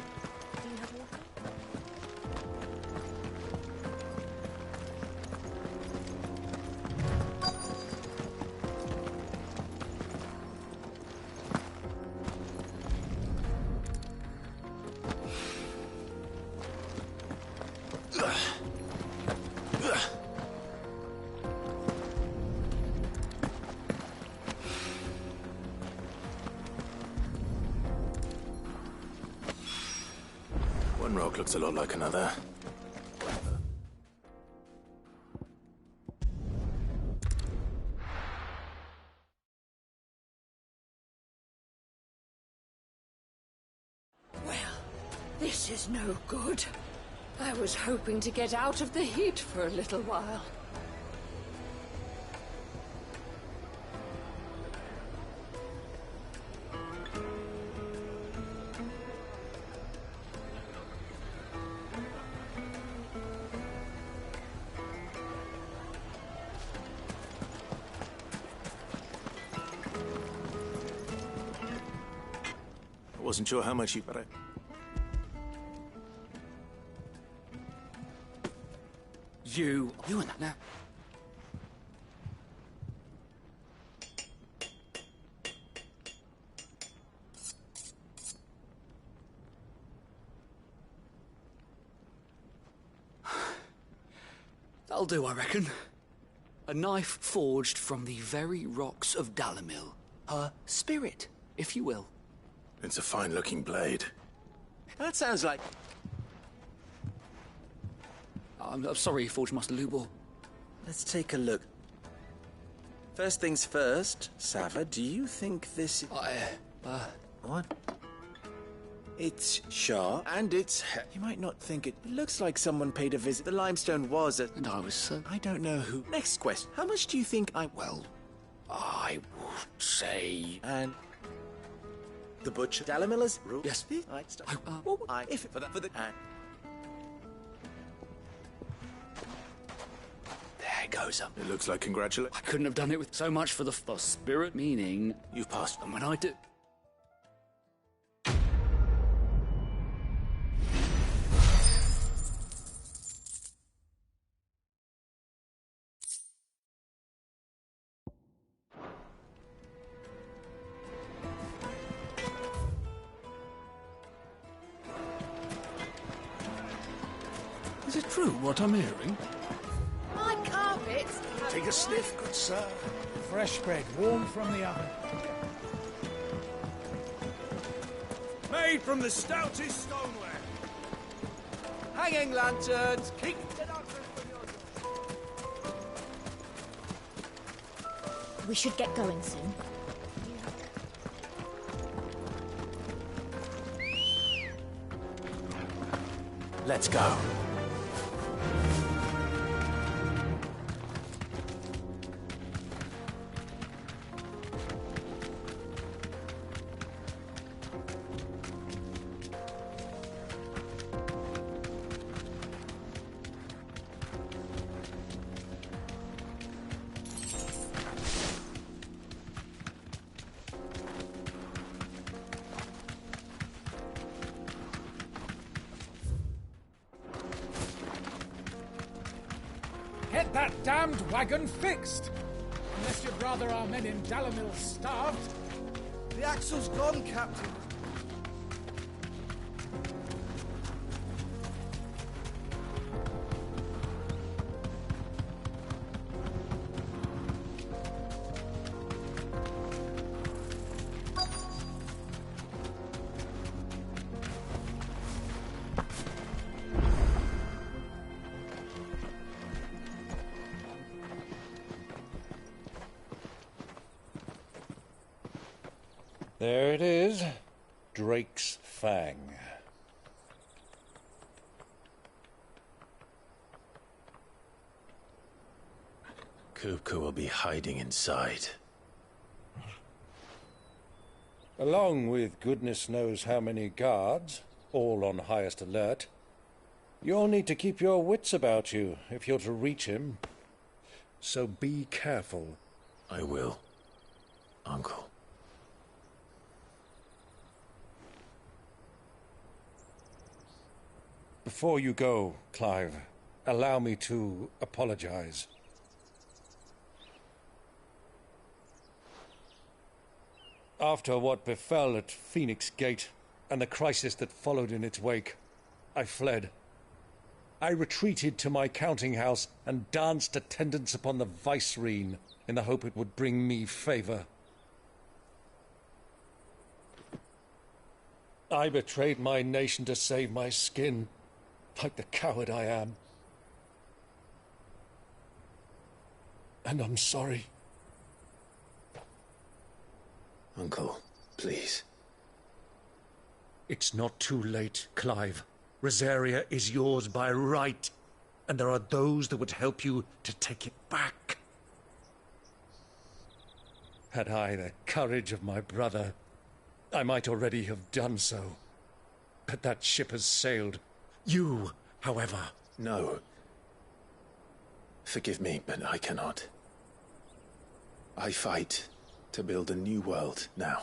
Speaker 2: One rock looks a lot like another.
Speaker 5: Well, this is no good. I was hoping to get out of the heat for a little while.
Speaker 2: I wasn't sure how much you... But
Speaker 18: You and that now. That'll do, I reckon. A knife forged from the very rocks of Dalimil. Her spirit, if you will.
Speaker 2: It's a fine-looking blade.
Speaker 19: That sounds like...
Speaker 18: I'm sorry, Forge Master Lubor.
Speaker 19: Let's take a look. First things first, Sava, do you think this... What? It's sharp, and it's... You might not think it... It looks like someone paid a visit. The limestone was a...
Speaker 18: And I was so...
Speaker 19: I don't know who... Next question. How much do you think I... Well,
Speaker 18: I would say...
Speaker 19: And... The butcher... Dalimil's rule...
Speaker 18: Yes.
Speaker 19: If for the...
Speaker 18: There goes up.
Speaker 8: It looks like congratulations.
Speaker 18: I couldn't have done it with so much for the spirit, meaning...
Speaker 19: You've passed.
Speaker 18: And when I do...
Speaker 7: Is it true what I'm hearing?
Speaker 11: My carpets!
Speaker 14: Take a sniff, good sir. Fresh bread, warm from the oven. Made from the stoutest stoneware.
Speaker 1: Hanging lanterns! Keep...
Speaker 12: We should get going soon.
Speaker 19: Let's go.
Speaker 14: Get that damned wagon fixed! Unless you'd rather our men in Dalimil starved.
Speaker 1: The axle's gone, Captain.
Speaker 9: There it is. Drake's Fang.
Speaker 2: Kupka will be hiding inside.
Speaker 9: Along with goodness knows how many guards, all on highest alert. You'll need to keep your wits about you if you're to reach him. So be careful.
Speaker 2: I will, Uncle.
Speaker 9: Before you go, Clive, allow me to apologize. After what befell at Phoenix Gate and the crisis that followed in its wake, I fled. I retreated to my counting house and danced attendance upon the Vicereine in the hope it would bring me favor. I betrayed my nation to save my skin, like the coward I am. And I'm sorry.
Speaker 2: Uncle, please.
Speaker 9: It's not too late, Clive. Rosaria is yours by right, and there are those that would help you to take it back. Had I the courage of my brother, I might already have done so. But that ship has sailed. You, however...
Speaker 2: No. Forgive me, but I cannot. I fight to build a new world now.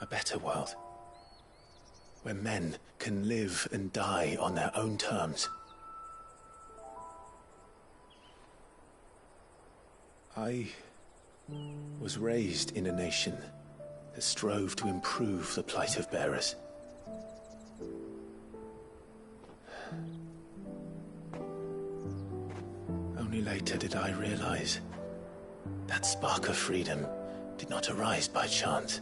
Speaker 2: A better world. Where men can live and die on their own terms. I was raised in a nation that strove to improve the plight of bearers. later did I realize that spark of freedom did not arise by chance,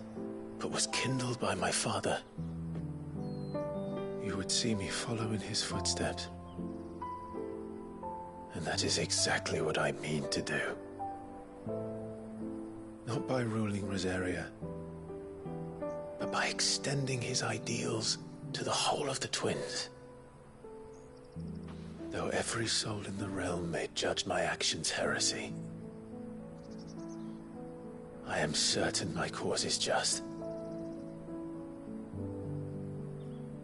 Speaker 2: but was kindled by my father. You would see me follow in his footsteps. And that is exactly what I mean to do. Not by ruling Rosaria, but by extending his ideals to the whole of the Twins. Though every soul in the realm may judge my actions heresy, I am certain my cause is just.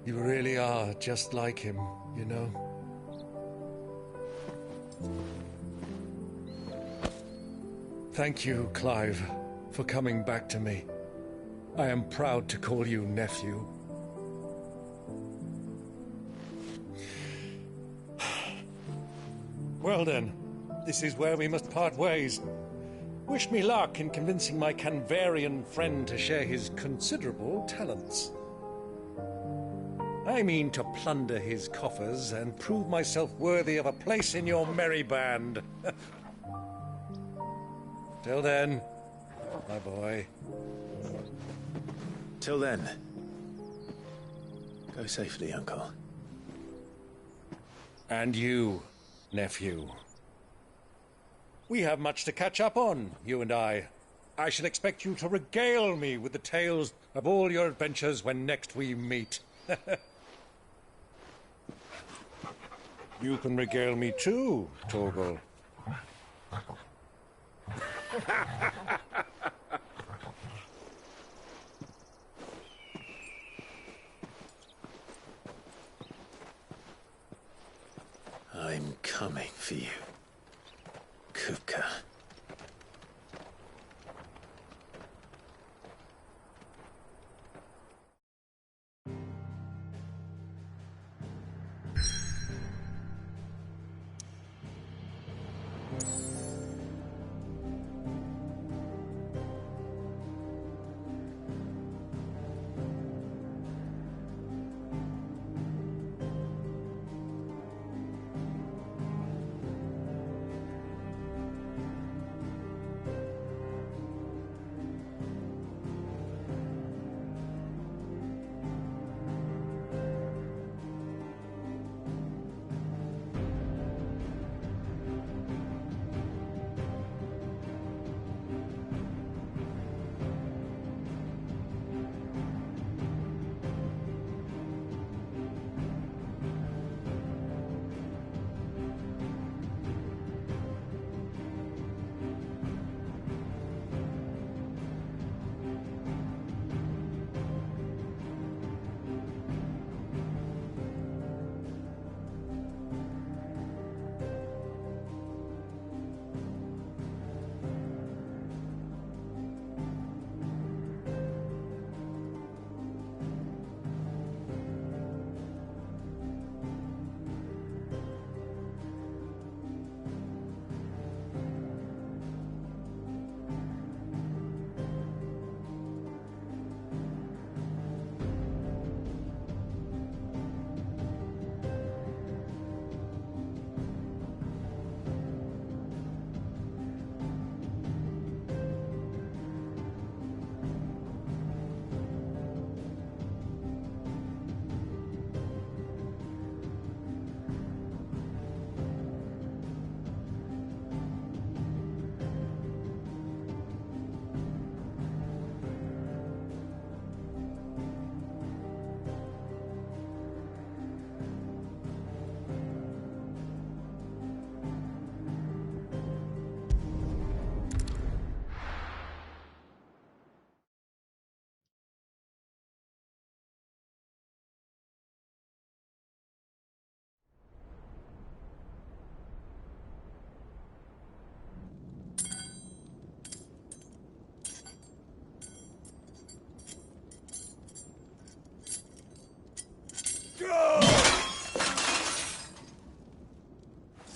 Speaker 9: You really are just like him, you know? Thank you, Clive, for coming back to me. I am proud to call you nephew. Well then, this is where we must part ways. Wish me luck in convincing my Canvarian friend to share his considerable talents. I mean to plunder his coffers and prove myself worthy of a place in your merry band. Till then, my boy.
Speaker 2: Till then, go safely, Uncle.
Speaker 9: And you, nephew. We have much to catch up on, you and I. I shall expect you to regale me with the tales of all your adventures when next we meet. You can regale me too, Torgal.
Speaker 2: I'm coming for you, Kupka.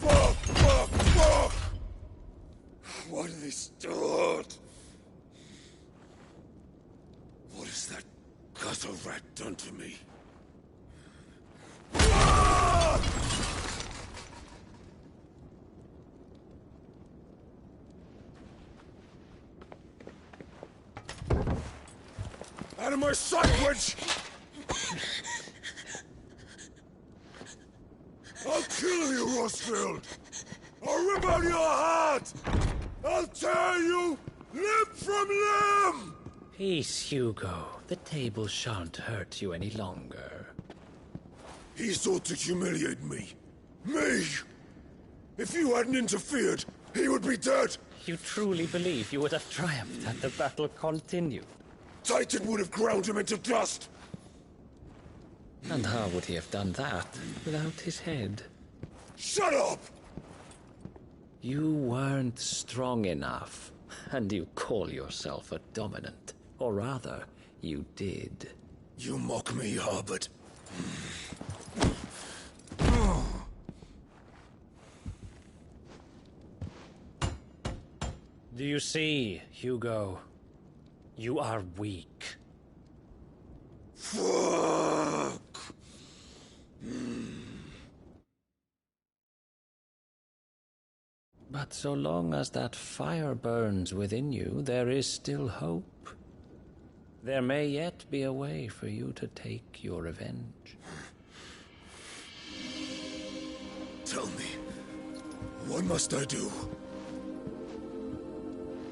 Speaker 1: Fuck! What have they start? What has that gutter rat done to me?
Speaker 13: of my sight, wench! I'll kill you, Rosfield! I'll rip out your heart! I'll tear you limb from limb!
Speaker 16: Peace, Hugo. The table shan't hurt you any longer.
Speaker 13: He sought to humiliate me. Me! If you hadn't interfered, he would be dead!
Speaker 16: You truly believe you would have triumphed had the battle continued?
Speaker 13: Titan would have ground him into dust!
Speaker 16: And how would he have done that without his head?
Speaker 13: Shut up!
Speaker 16: You weren't strong enough, and you call yourself a dominant. Or rather, you did.
Speaker 13: You mock me, Harbert.
Speaker 16: Do you see, Hugo? You are weak.
Speaker 13: Fuck!
Speaker 16: But so long as that fire burns within you, there is still hope. There may yet be a way for you to take your revenge.
Speaker 13: Tell me, what must I do?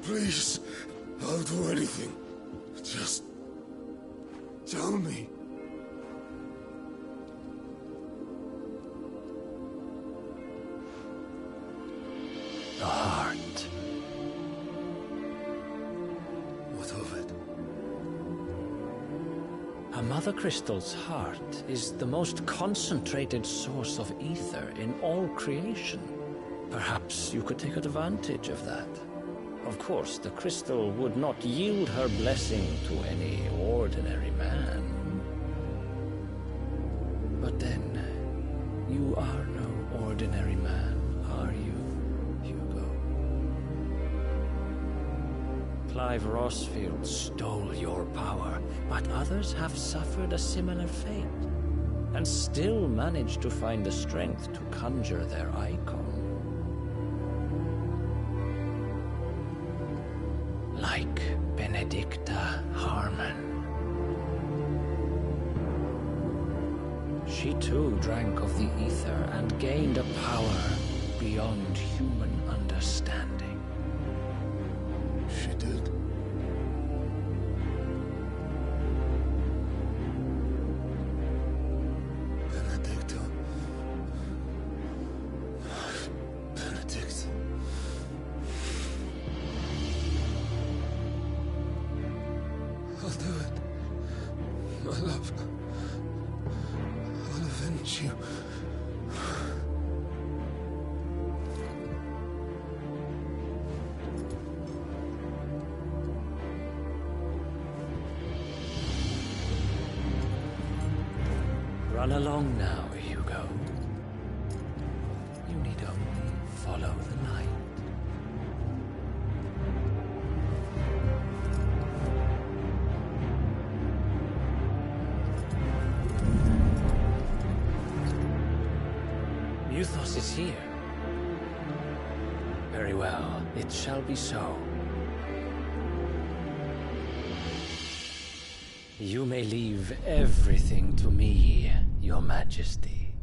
Speaker 13: Please, I'll do anything. Just tell me.
Speaker 16: The heart.
Speaker 13: What of it?
Speaker 16: A Mother Crystal's heart is the most concentrated source of ether in all creation. Perhaps you could take advantage of that. Of course, the crystal would not yield her blessing to any ordinary man. But then, you are no ordinary man, are you, Hugo? Clive Rosfield stole your power, but others have suffered a similar fate, and still managed to find the strength to conjure their icon. Like Benedicta Harmon. She too drank of the ether and gained a power beyond human understanding.
Speaker 13: She did. Benedicta. Benedict. I'll do it. My love. I'll avenge you.
Speaker 16: Run along now, Hugo. You need only follow the light. Muthos is here. Very well, it shall be so. You may leave everything to me, Your Majesty.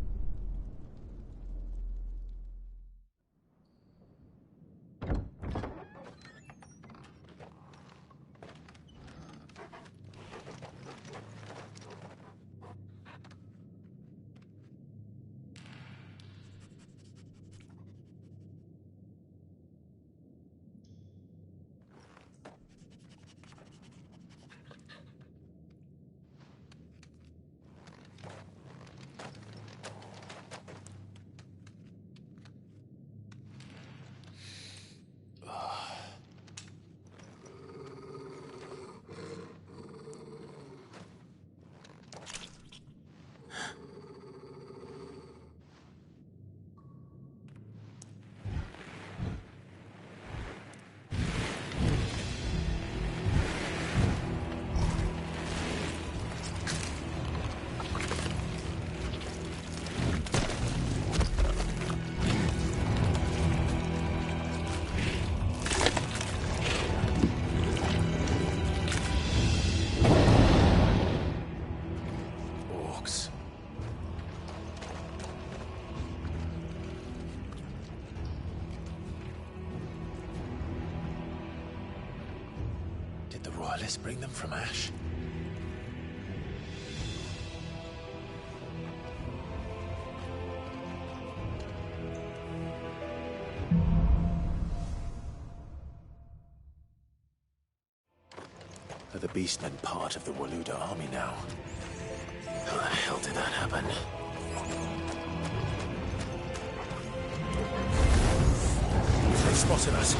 Speaker 2: The Royalists bring them from Ash? Are the Beastmen part of the Waluda army now? How the hell did that happen? They spotted us.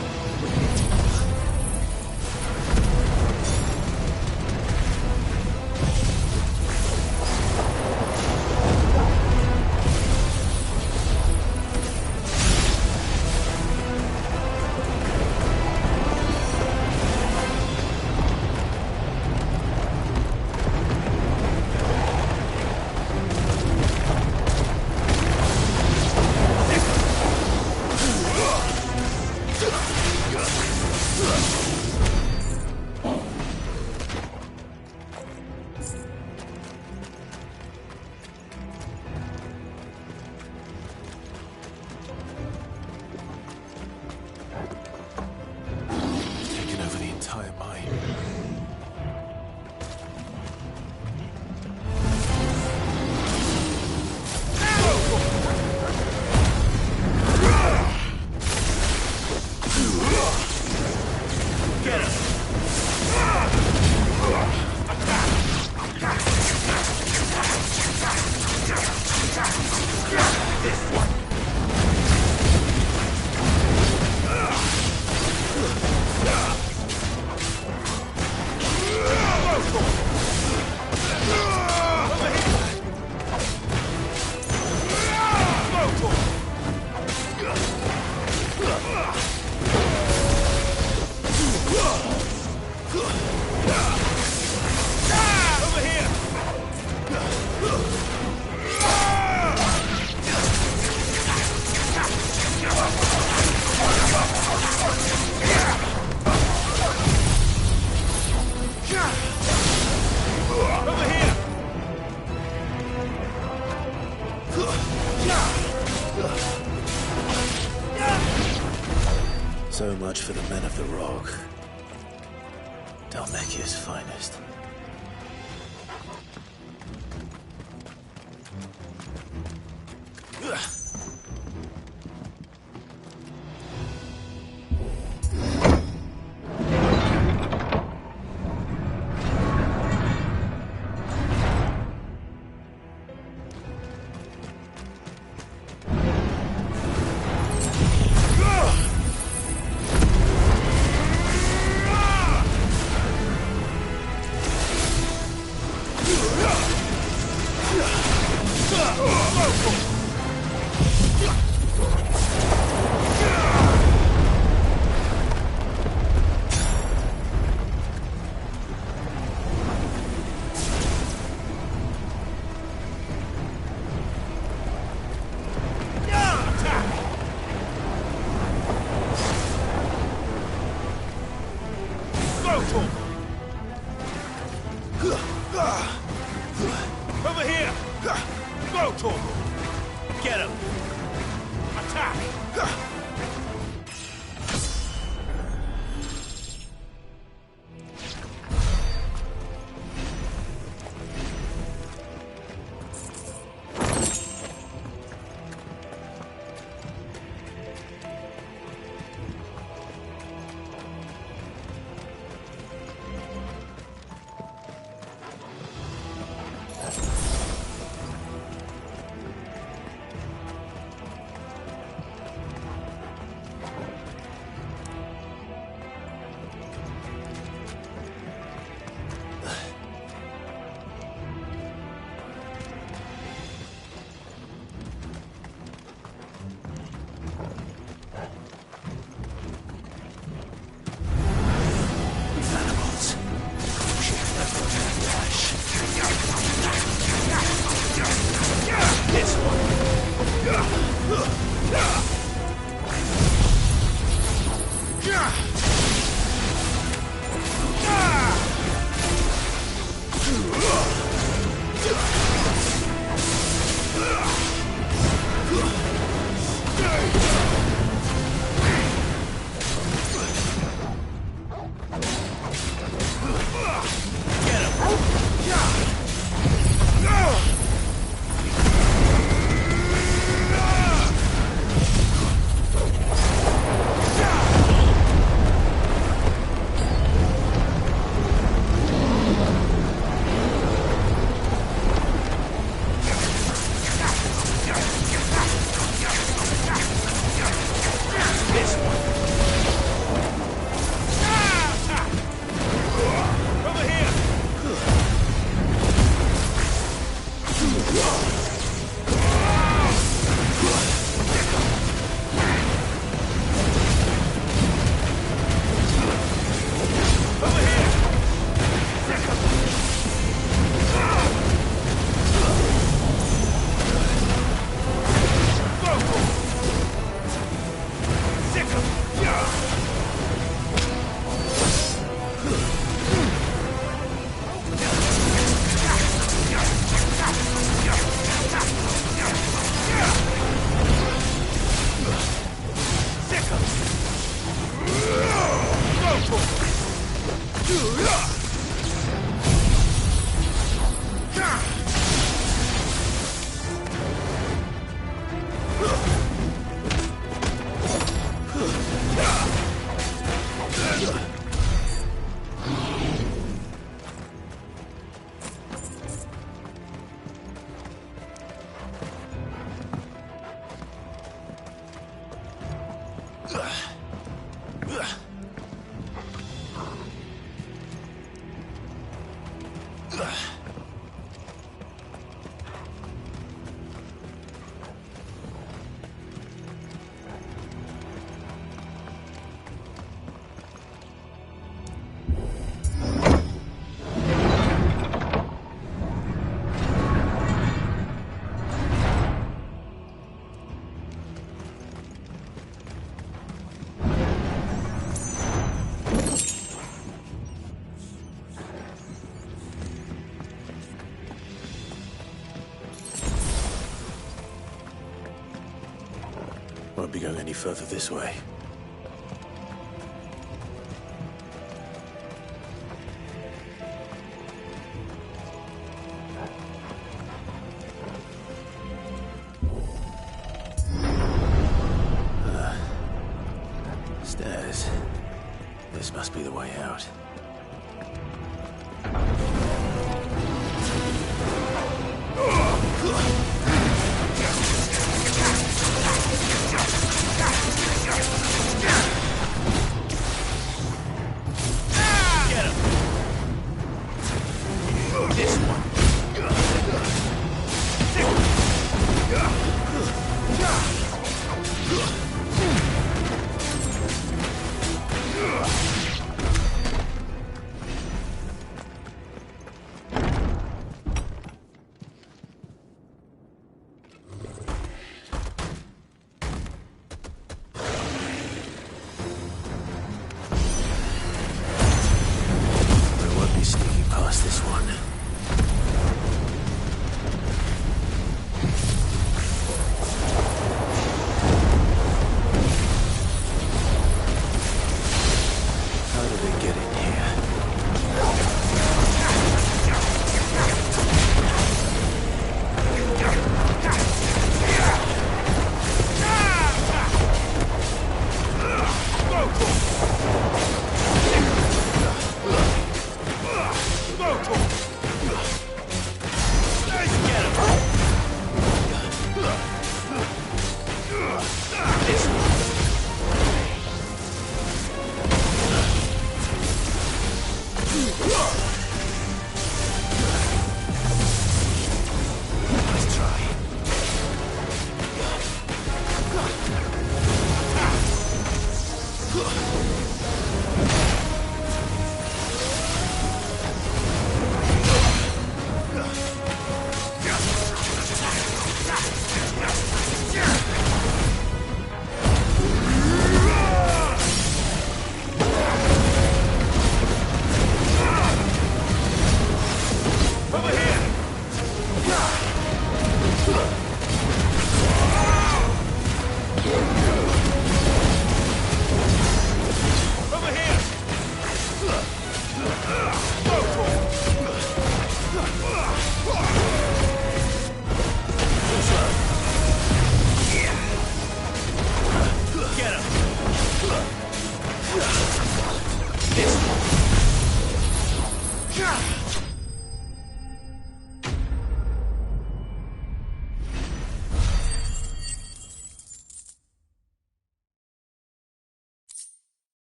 Speaker 2: So much for the men of the Rock. Dhalmekia's finest. Won't be going any further this way. Stairs. This must be the way out.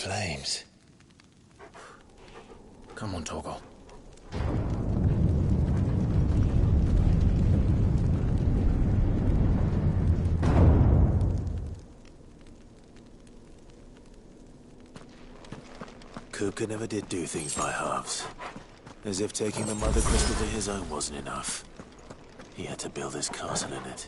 Speaker 19: flames. Come on, Torgal.
Speaker 2: Kupka never did do things by halves. As if taking the Mother Crystal to his own wasn't enough. He had to build his castle in it.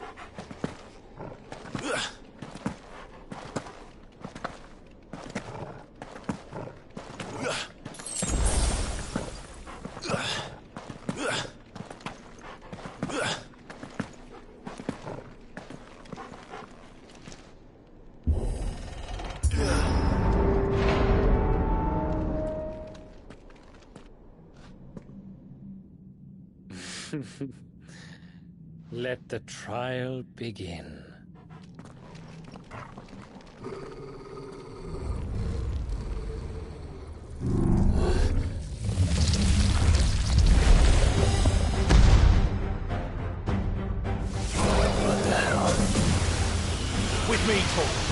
Speaker 9: Let the trial begin.
Speaker 2: What the hell?
Speaker 17: With me, Torgal.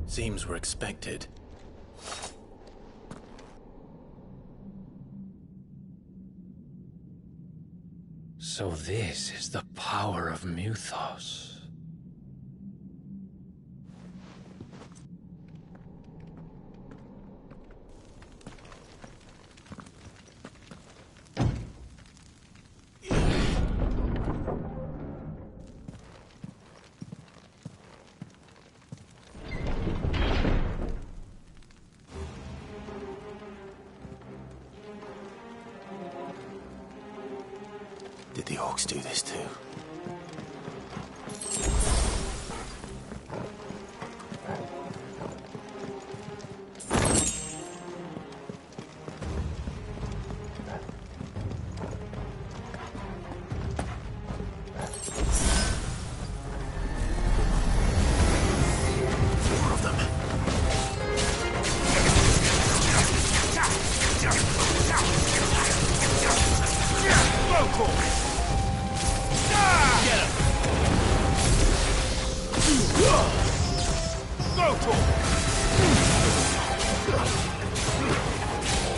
Speaker 19: Seems we're expected.
Speaker 9: So this is the power of Muthos.
Speaker 2: Did the orcs do this too?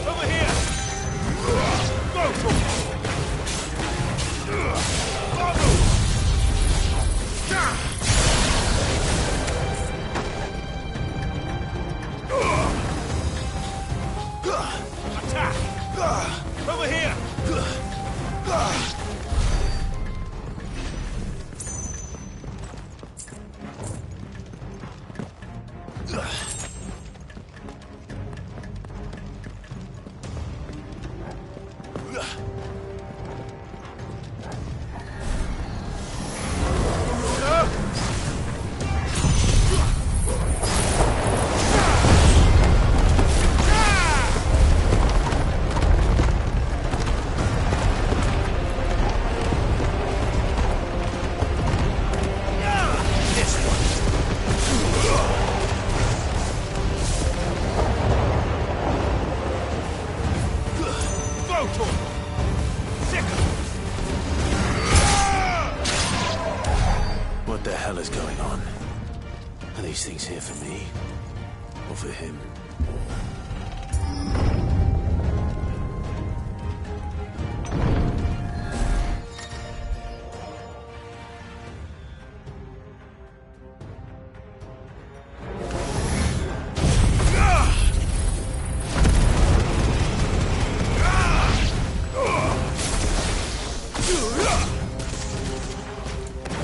Speaker 13: Over here! Go! Attack! Over here!
Speaker 2: What the hell is going on? Are these things here for me? Or for him?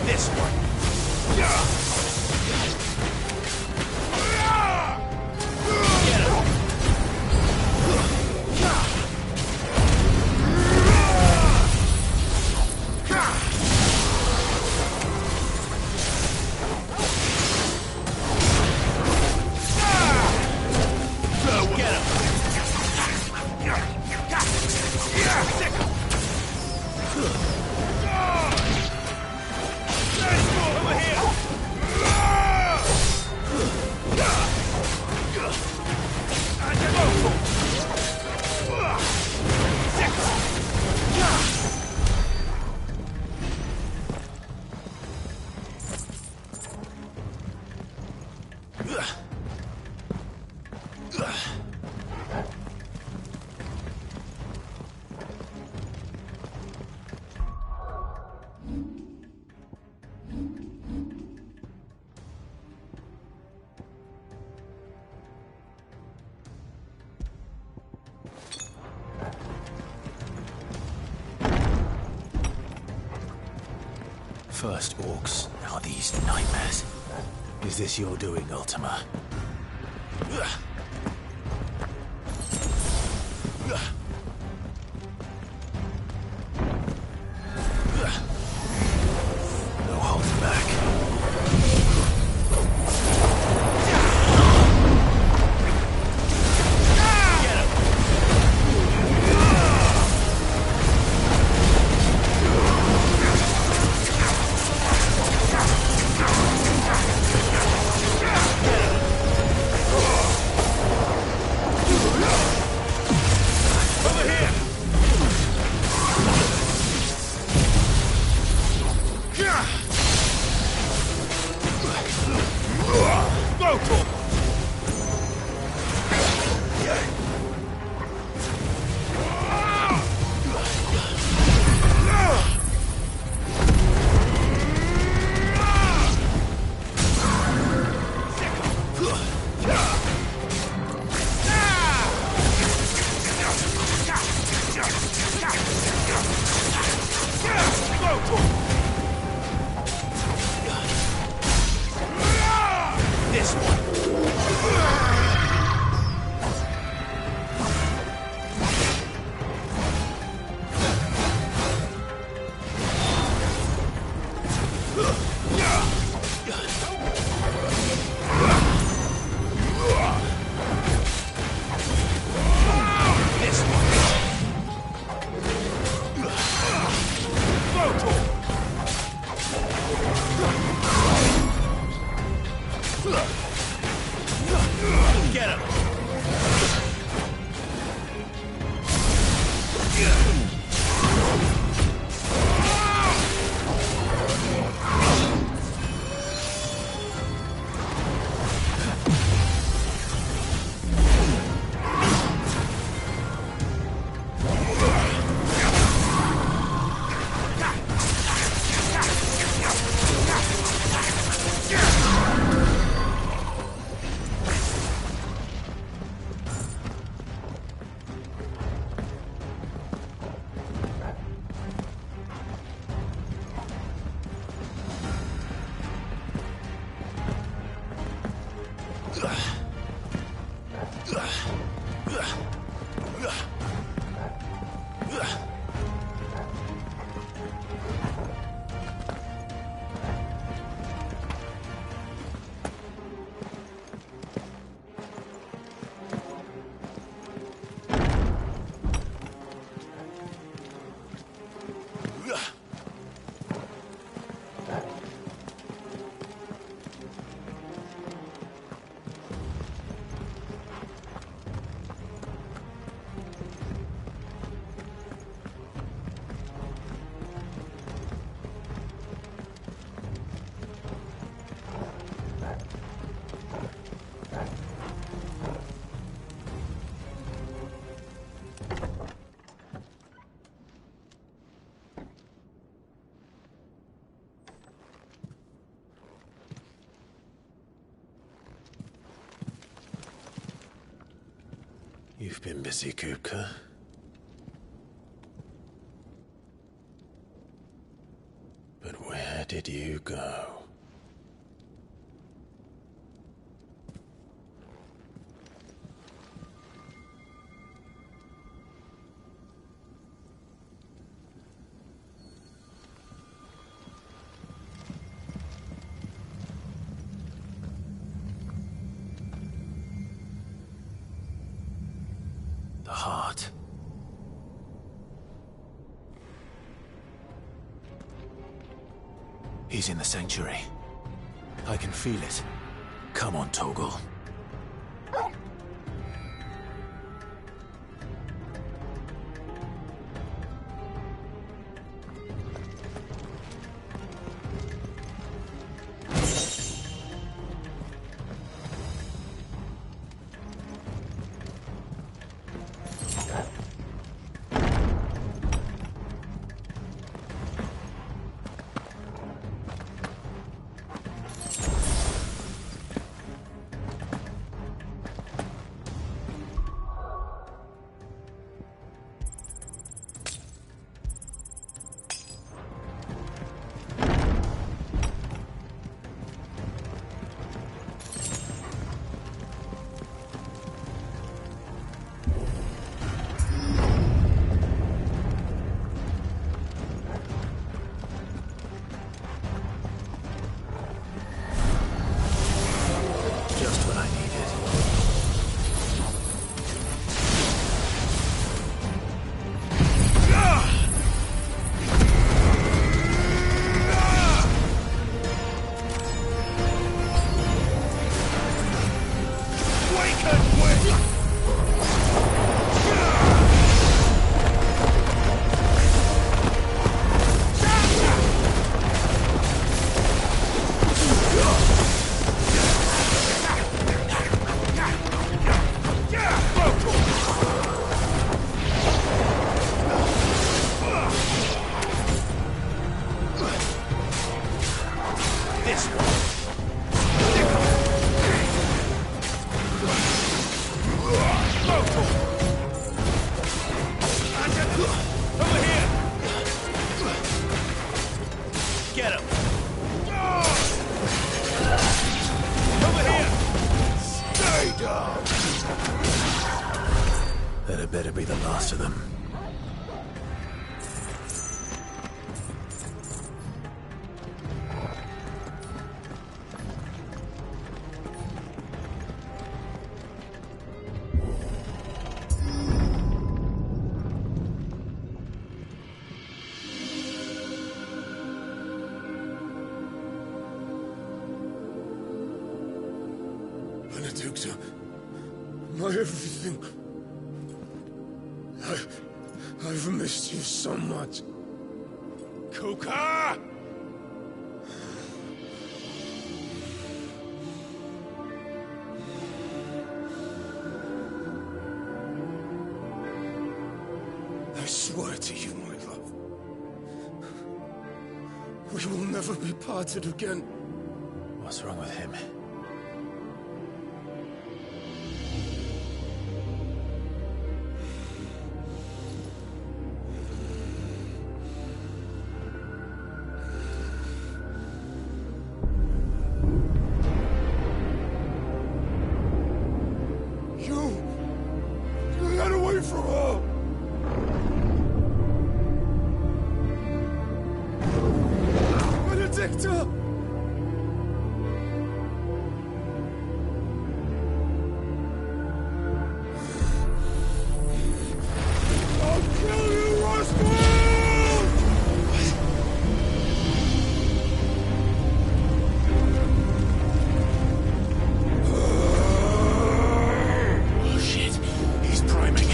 Speaker 13: This one.
Speaker 2: First orcs, now these nightmares. Is this your doing, Ultima? No holding back. You've been busy, Kupka. But where did you go? The heart. He's in the sanctuary. I can feel it. Come on, Torgal. That better be the last of them.
Speaker 13: Benedicta, my everything. I've missed you so much. Kupka! I swear to you, my love, we will never be parted again.
Speaker 2: What's wrong with him?
Speaker 13: You got away from her! Benedicta! I'll kill you, Roscoe!
Speaker 2: Oh shit, he's priming.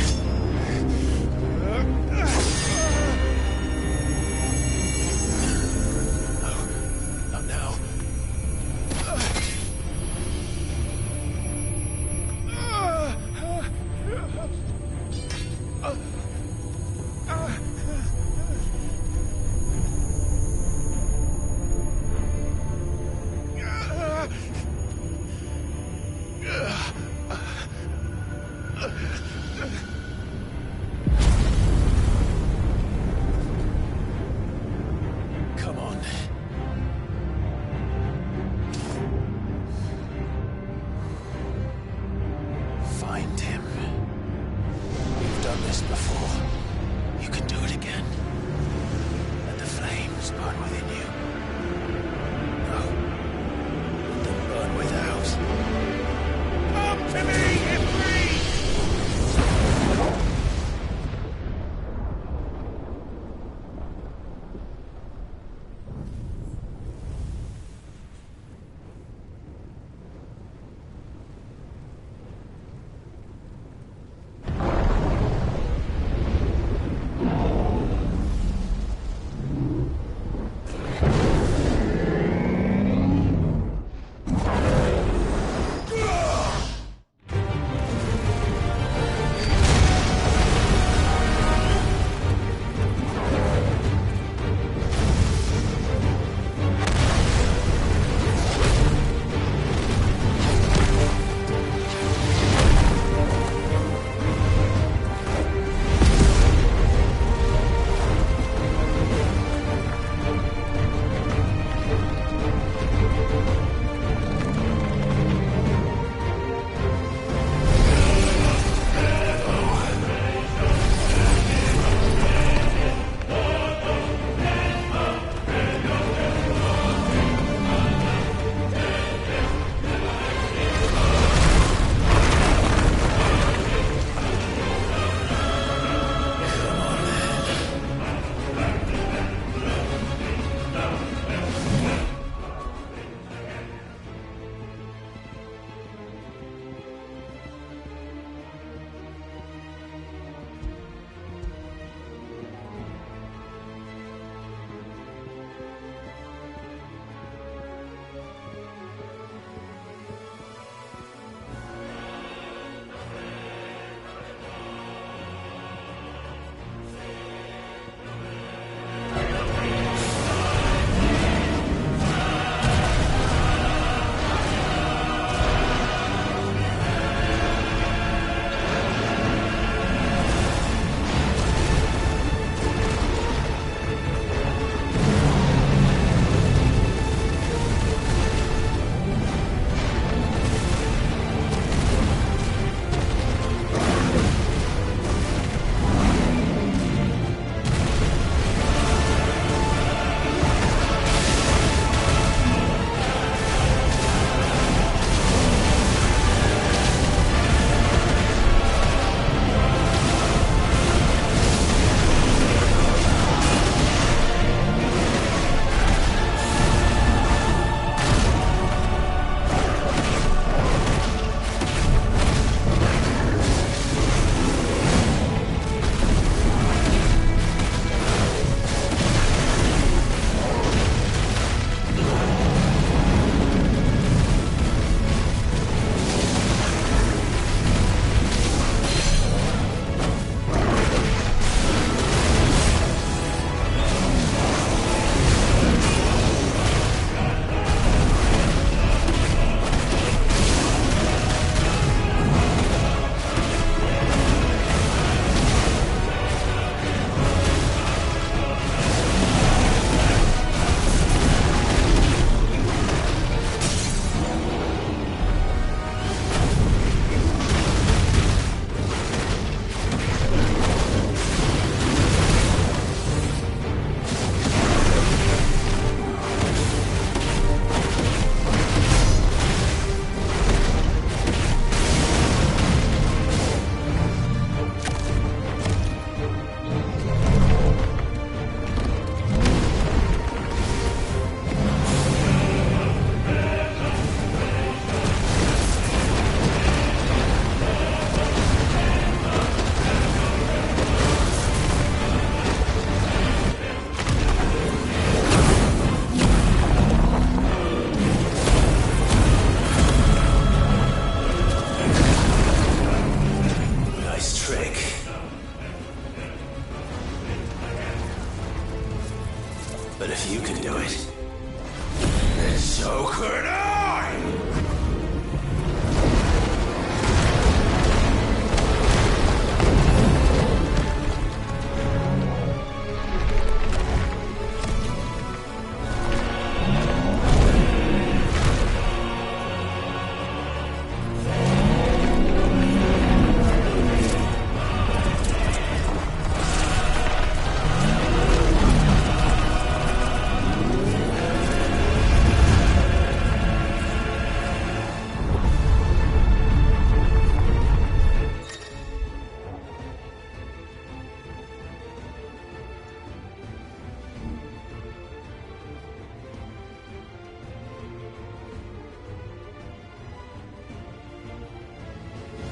Speaker 19: Tim. You've done this before. You can do it again. Let the flames burn within you. No. Let them burn without. Come to me, Ifrit!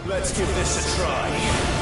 Speaker 15: Let's give this a try.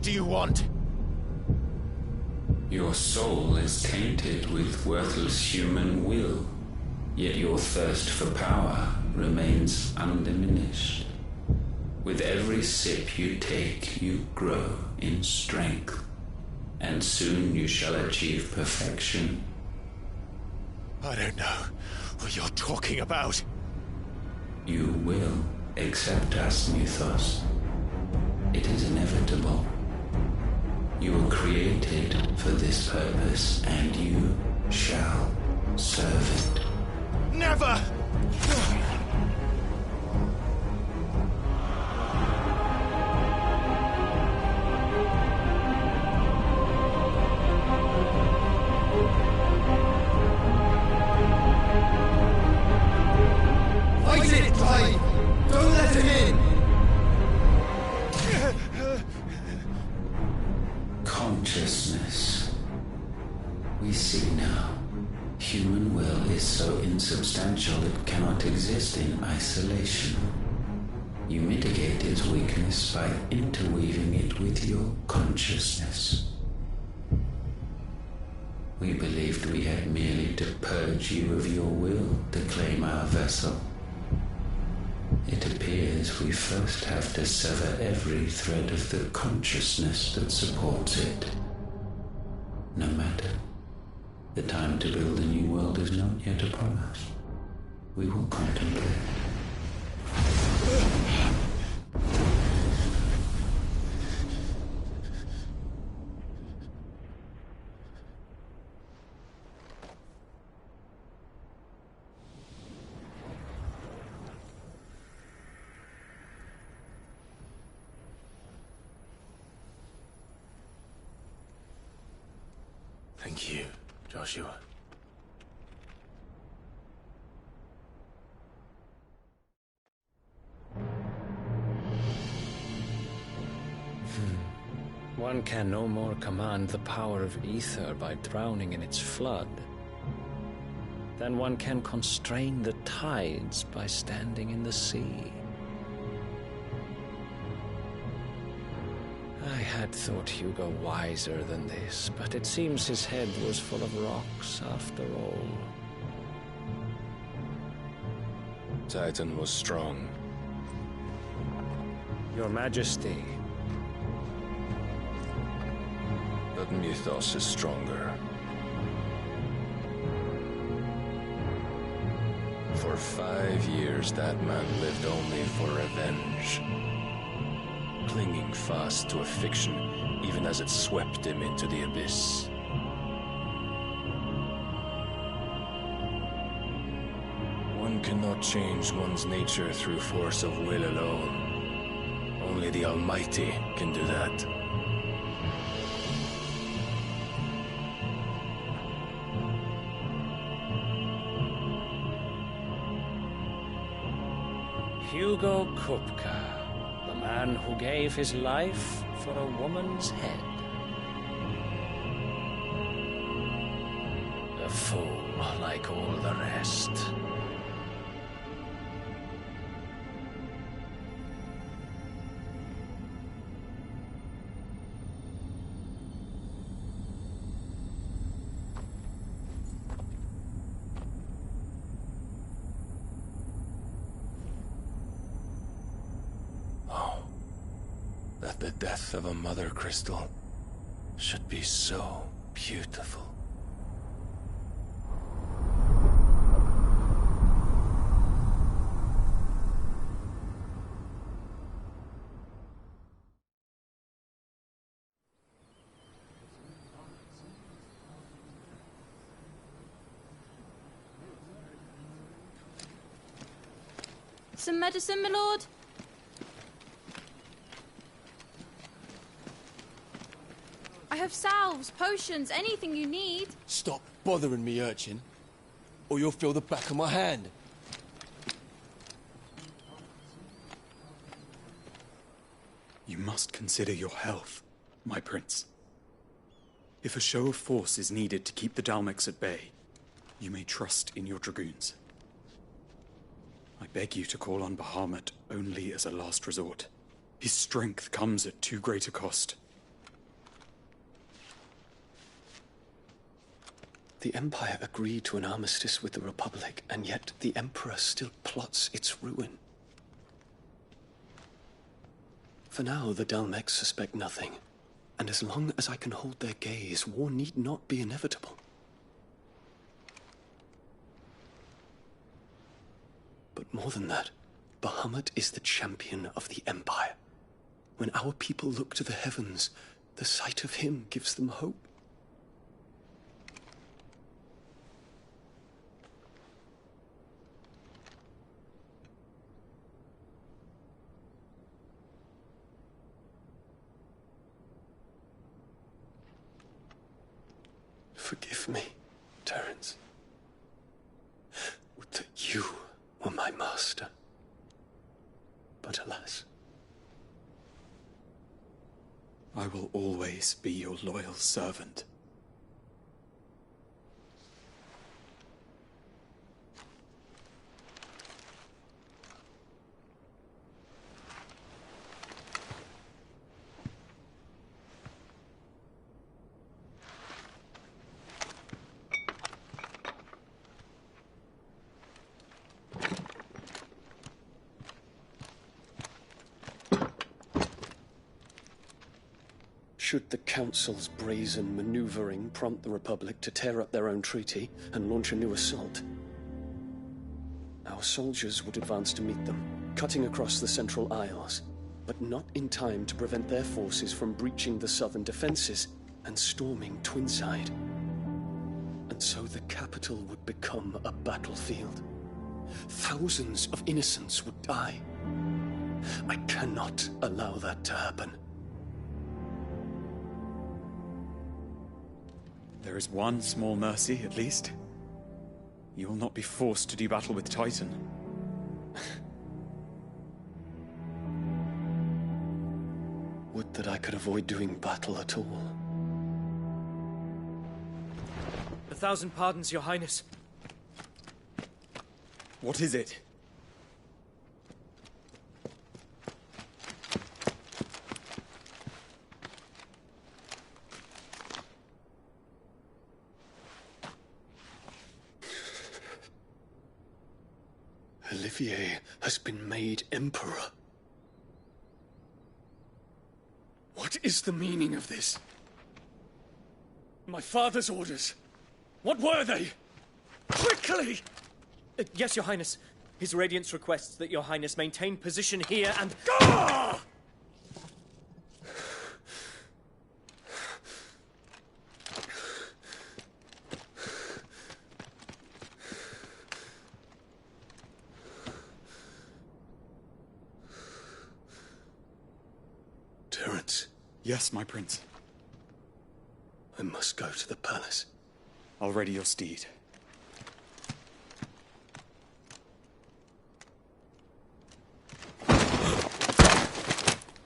Speaker 19: What do you want?
Speaker 20: Your soul is tainted with worthless human will, yet your thirst for power remains undiminished. With every sip you take, you grow in strength, and soon you shall achieve perfection.
Speaker 19: I don't know what you're talking about.
Speaker 20: You will accept us, Mythos. It is inevitable. You were created for this purpose, and you shall serve it.
Speaker 19: Never!
Speaker 13: Fight it, Clive! Don't let him in!
Speaker 20: Consciousness. We see now. Human will is so insubstantial it cannot exist in isolation. You mitigate its weakness by interweaving it with your consciousness. We believed we had merely to purge you of your will to claim our vessel. It appears we first have to sever every thread of the consciousness that supports it. No matter. The time to build a new world is not yet upon us. We will contemplate.
Speaker 2: Thank you, Joshua.
Speaker 16: One can no more command the power of ether by drowning in its flood than one can constrain the tides by standing in the sea. I had thought Hugo wiser than this, but it seems his head was full of rocks after all.
Speaker 8: Titan was strong.
Speaker 16: Your Majesty.
Speaker 8: But Mythos is stronger. For 5 years, that man lived only for revenge. Clinging fast to a fiction, even as it swept him into the abyss. One cannot change one's nature through force of will alone. Only the Almighty can do that.
Speaker 16: Hugo Kupka, the man who gave his life for a woman's head. A fool like all the rest.
Speaker 8: That the death of a mother crystal should be so beautiful.
Speaker 21: Some medicine, my lord? I have salves, potions, anything you need.
Speaker 10: Stop bothering me, urchin, or you'll feel the back of my hand.
Speaker 23: You must consider your health, my prince. If a show of force is needed to keep the Dalmex at bay, you may trust in your dragoons. I beg you to call on Bahamut only as a last resort. His strength comes at too great a cost.
Speaker 4: The Empire agreed to an armistice with the Republic, and yet the Emperor still plots its ruin. For now, the Dalmex suspect nothing, and as long as I can hold their gaze, war need not be inevitable. But more than that, Bahamut is the champion of the Empire. When our people look to the heavens, the sight of him gives them hope. Forgive me, Terence. Would that you were my master. But alas.
Speaker 23: I will always be your loyal servant.
Speaker 4: Should the Council's brazen maneuvering prompt the Republic to tear up their own treaty and launch a new assault, our soldiers would advance to meet them, cutting across the Central Isles, but not in time to prevent their forces from breaching the southern defenses and storming Twinside. And so the capital would become a battlefield. Thousands of innocents would die. I cannot allow that to happen.
Speaker 23: There is one small mercy, at least. You will not be forced to do battle with Titan.
Speaker 4: Would that I could avoid doing battle at all.
Speaker 6: 1,000 pardons, Your Highness.
Speaker 23: What is it?
Speaker 4: Olivier has been made Emperor. What is the meaning of this? My father's orders. What were they? Quickly!
Speaker 6: Yes, Your Highness. His Radiance requests that Your Highness maintain position here and...
Speaker 4: Gah! Terence.
Speaker 23: Yes, my prince.
Speaker 4: I must go to the palace.
Speaker 23: I'll ready your steed.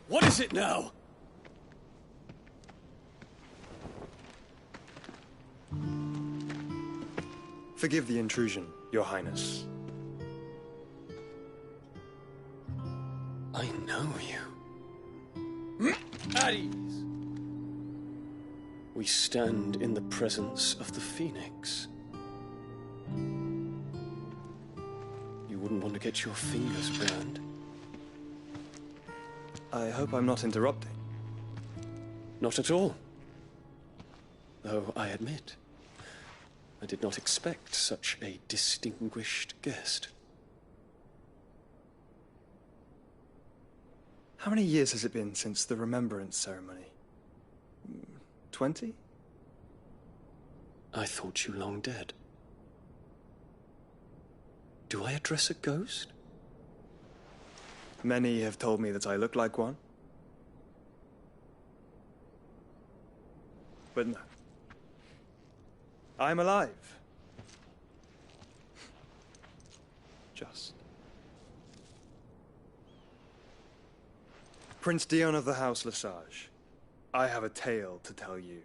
Speaker 4: What is it now?
Speaker 22: Forgive the intrusion, Your Highness.
Speaker 4: I know you.
Speaker 6: At ease.
Speaker 4: We stand in the presence of the Phoenix. You wouldn't want to get your fingers burned.
Speaker 22: I hope I'm not interrupting.
Speaker 4: Not at all. Though I admit, I did not expect such a distinguished guest.
Speaker 22: How many years has it been since the Remembrance ceremony? 20?
Speaker 4: I thought you long dead. Do I address a ghost?
Speaker 22: Many have told me that I look like one. But no. I'm alive. Just. Prince Dion of the House Lesage, I have a tale to tell you.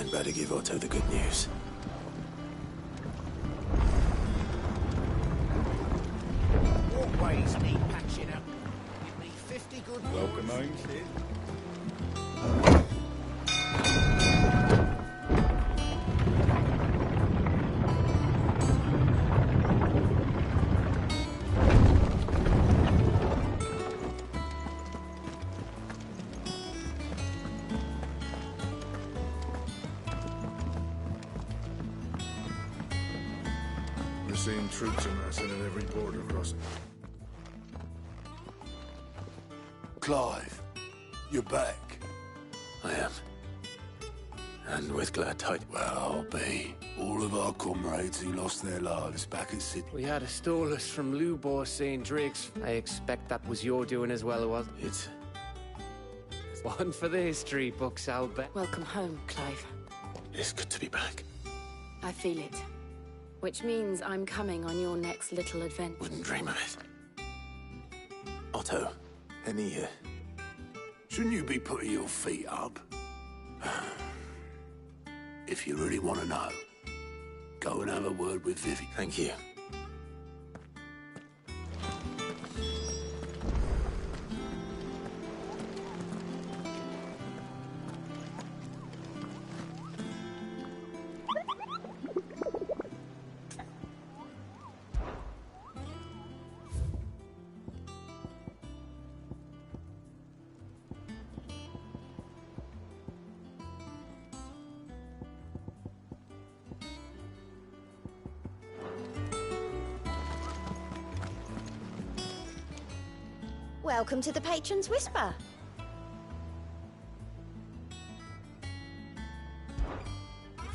Speaker 2: I'd better give Otto the good news.
Speaker 3: Walkways need patching up. Give me 50 good
Speaker 5: Welcome home, kid.
Speaker 13: We're seeing troops amassing at every border crossing. Clive, you're back.
Speaker 2: I am. And with glad tidings.
Speaker 13: Well, I'll be. All of our comrades who lost their lives back at Sydney.
Speaker 18: We had a Stolus from Lubor saying Drakes. I expect that was your doing as well, was it?
Speaker 2: It's
Speaker 18: one for the history books, I'll bet.
Speaker 24: Welcome home, Clive.
Speaker 2: It's good to be back.
Speaker 24: I feel it. Which means I'm coming on your next little adventure.
Speaker 2: Wouldn't dream of it. Otto, Henny here.
Speaker 13: Shouldn't you be putting your feet up? If you really want to know, go and have a word with Vivi.
Speaker 2: Thank you.
Speaker 11: Welcome to the Patron's Whisper.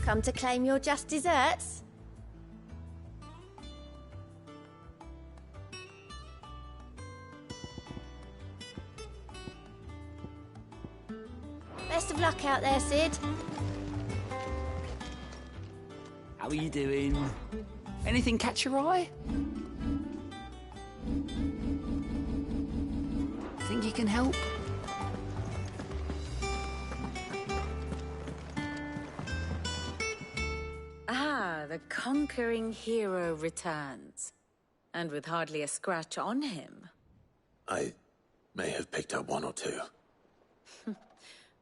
Speaker 11: Come to claim your just desserts? Best of luck out there, Sid.
Speaker 17: How are you doing? Anything catch your eye? Think you can help?
Speaker 24: Ah, the conquering hero returns. And with hardly a scratch on him.
Speaker 2: I may have picked up one or two.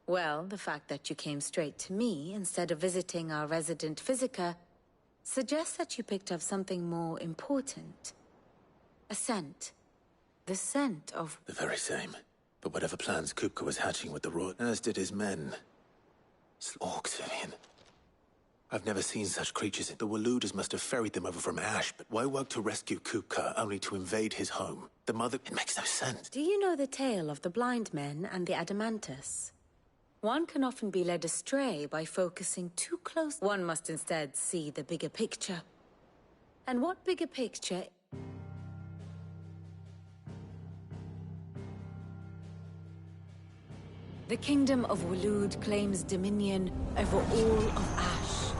Speaker 24: Well, the fact that you came straight to me instead of visiting our resident Physica suggests that you picked up something more important. A scent. The scent of...
Speaker 2: The very same. But whatever plans Kupka was hatching with the Rot, as did his men. Orcs, Vivian. I've never seen such creatures. The Waluders must have ferried them over from Ash, but why work to rescue Kupka only to invade his home? The mother... It makes no sense.
Speaker 24: Do you know the tale of the blind men and the Adamantus? One can often be led astray by focusing too close. One must instead see the bigger picture. And what bigger picture... The Kingdom of Waloed claims dominion over all of Ash.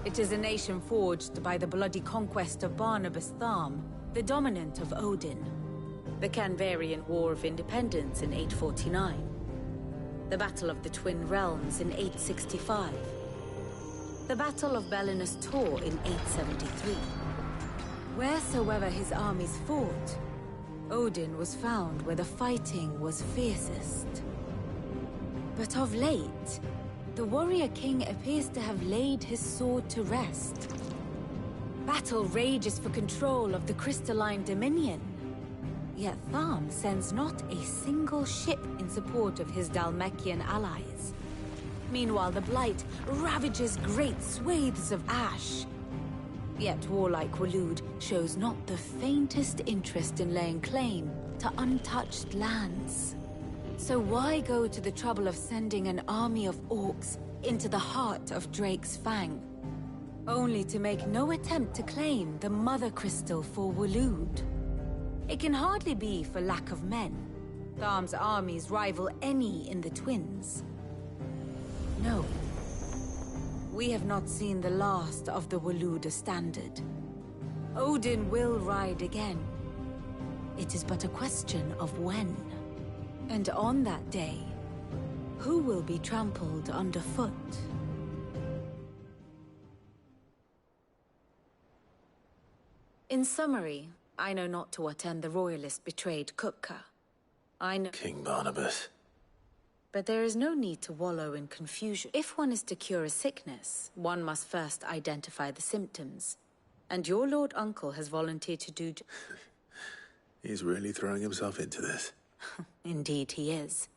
Speaker 24: It is a nation forged by the bloody conquest of Barnabas Tharm, the dominant of Odin. The Canvarian War of Independence in 849. The Battle of the Twin Realms in 865. The Battle of Belinus Tor in 873. Wheresoever his armies fought, Odin was found where the fighting was fiercest. But of late, the warrior king appears to have laid his sword to rest. Battle rages for control of the crystalline dominion. Yet Tharm sends not a single ship in support of his Dhalmekian allies. Meanwhile, the Blight ravages great swathes of Ash. Yet warlike Waloed shows not the faintest interest in laying claim to untouched lands. So why go to the trouble of sending an army of orcs into the heart of Drake's Fang, only to make no attempt to claim the Mother Crystal for Waloed? It can hardly be for lack of men. Tharm's armies rival any in the Twins. No. We have not seen the last of the Walooder standard. Odin will ride again. It is but a question of when. And on that day, who will be trampled underfoot? In summary, I know not to what end the Royalists betrayed Kupka. I know...
Speaker 2: King Barnabas.
Speaker 24: But there is no need to wallow in confusion. If one is to cure a sickness, one must first identify the symptoms. And your Lord Uncle has volunteered to do...
Speaker 2: He's really throwing himself into this.
Speaker 24: Indeed he is.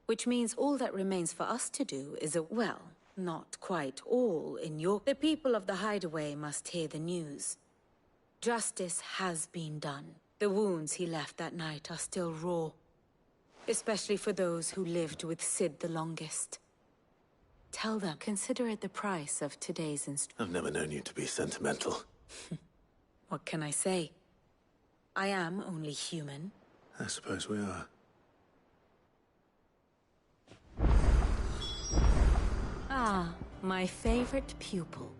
Speaker 24: Which means all that remains for us to do is well, not quite all in your... The people of the Hideaway must hear the news. Justice has been done. The wounds he left that night are still raw. Especially for those who lived with Cid the longest. Tell them, consider it the price of today's
Speaker 2: I've never known you to be sentimental.
Speaker 24: What can I say? I am only human.
Speaker 2: I suppose we are.
Speaker 24: Ah, my favorite pupil.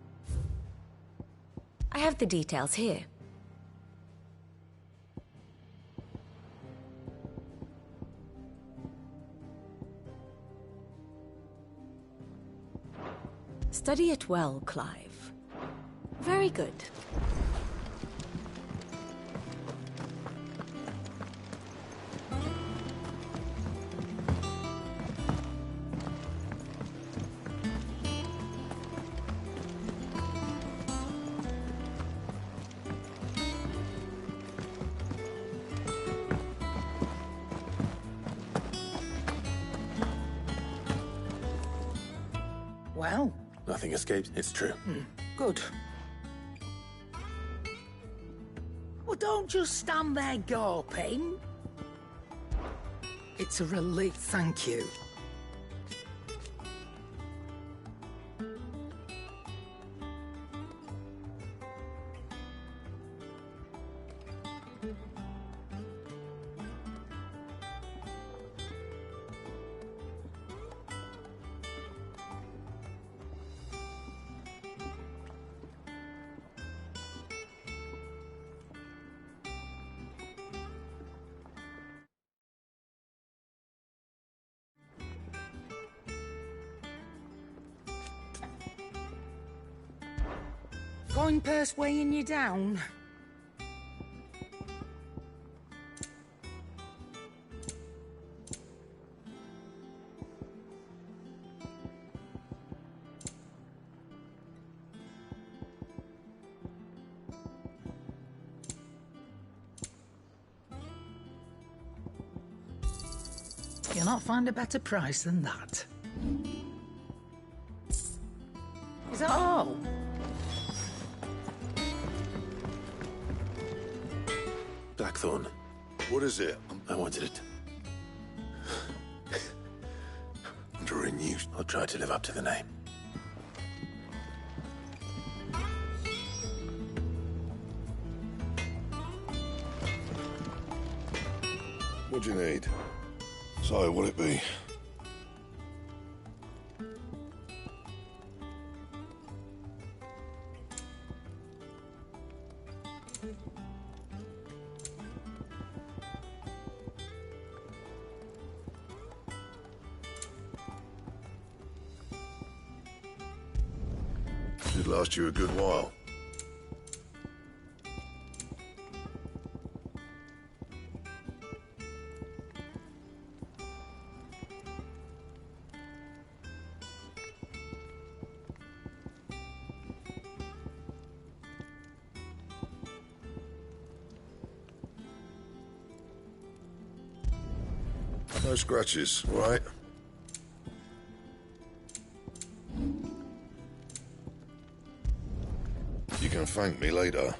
Speaker 24: I have the details here. Study it well, Clive. Very good.
Speaker 3: Well?
Speaker 2: Nothing escaped, it's true.
Speaker 3: Good. Well, don't just stand there gawping. It's a relief, thank you. Coin purse weighing you down? You'll not find a better price than that. Is that all?
Speaker 2: Blackthorn.
Speaker 13: What is it?
Speaker 2: I wanted it.
Speaker 13: Under a new...
Speaker 2: I'll try to live up to the name.
Speaker 13: What do you need? So, what'll it be? Should last you a good while. No scratches, right? You can thank me later.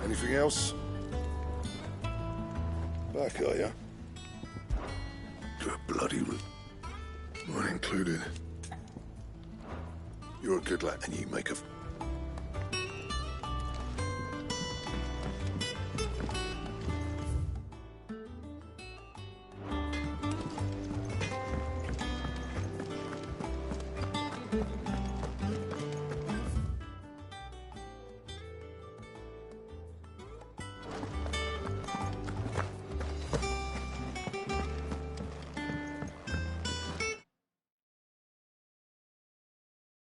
Speaker 13: Anything else? Back, are ya? You're bloody... mine included. You're a good lad and you make a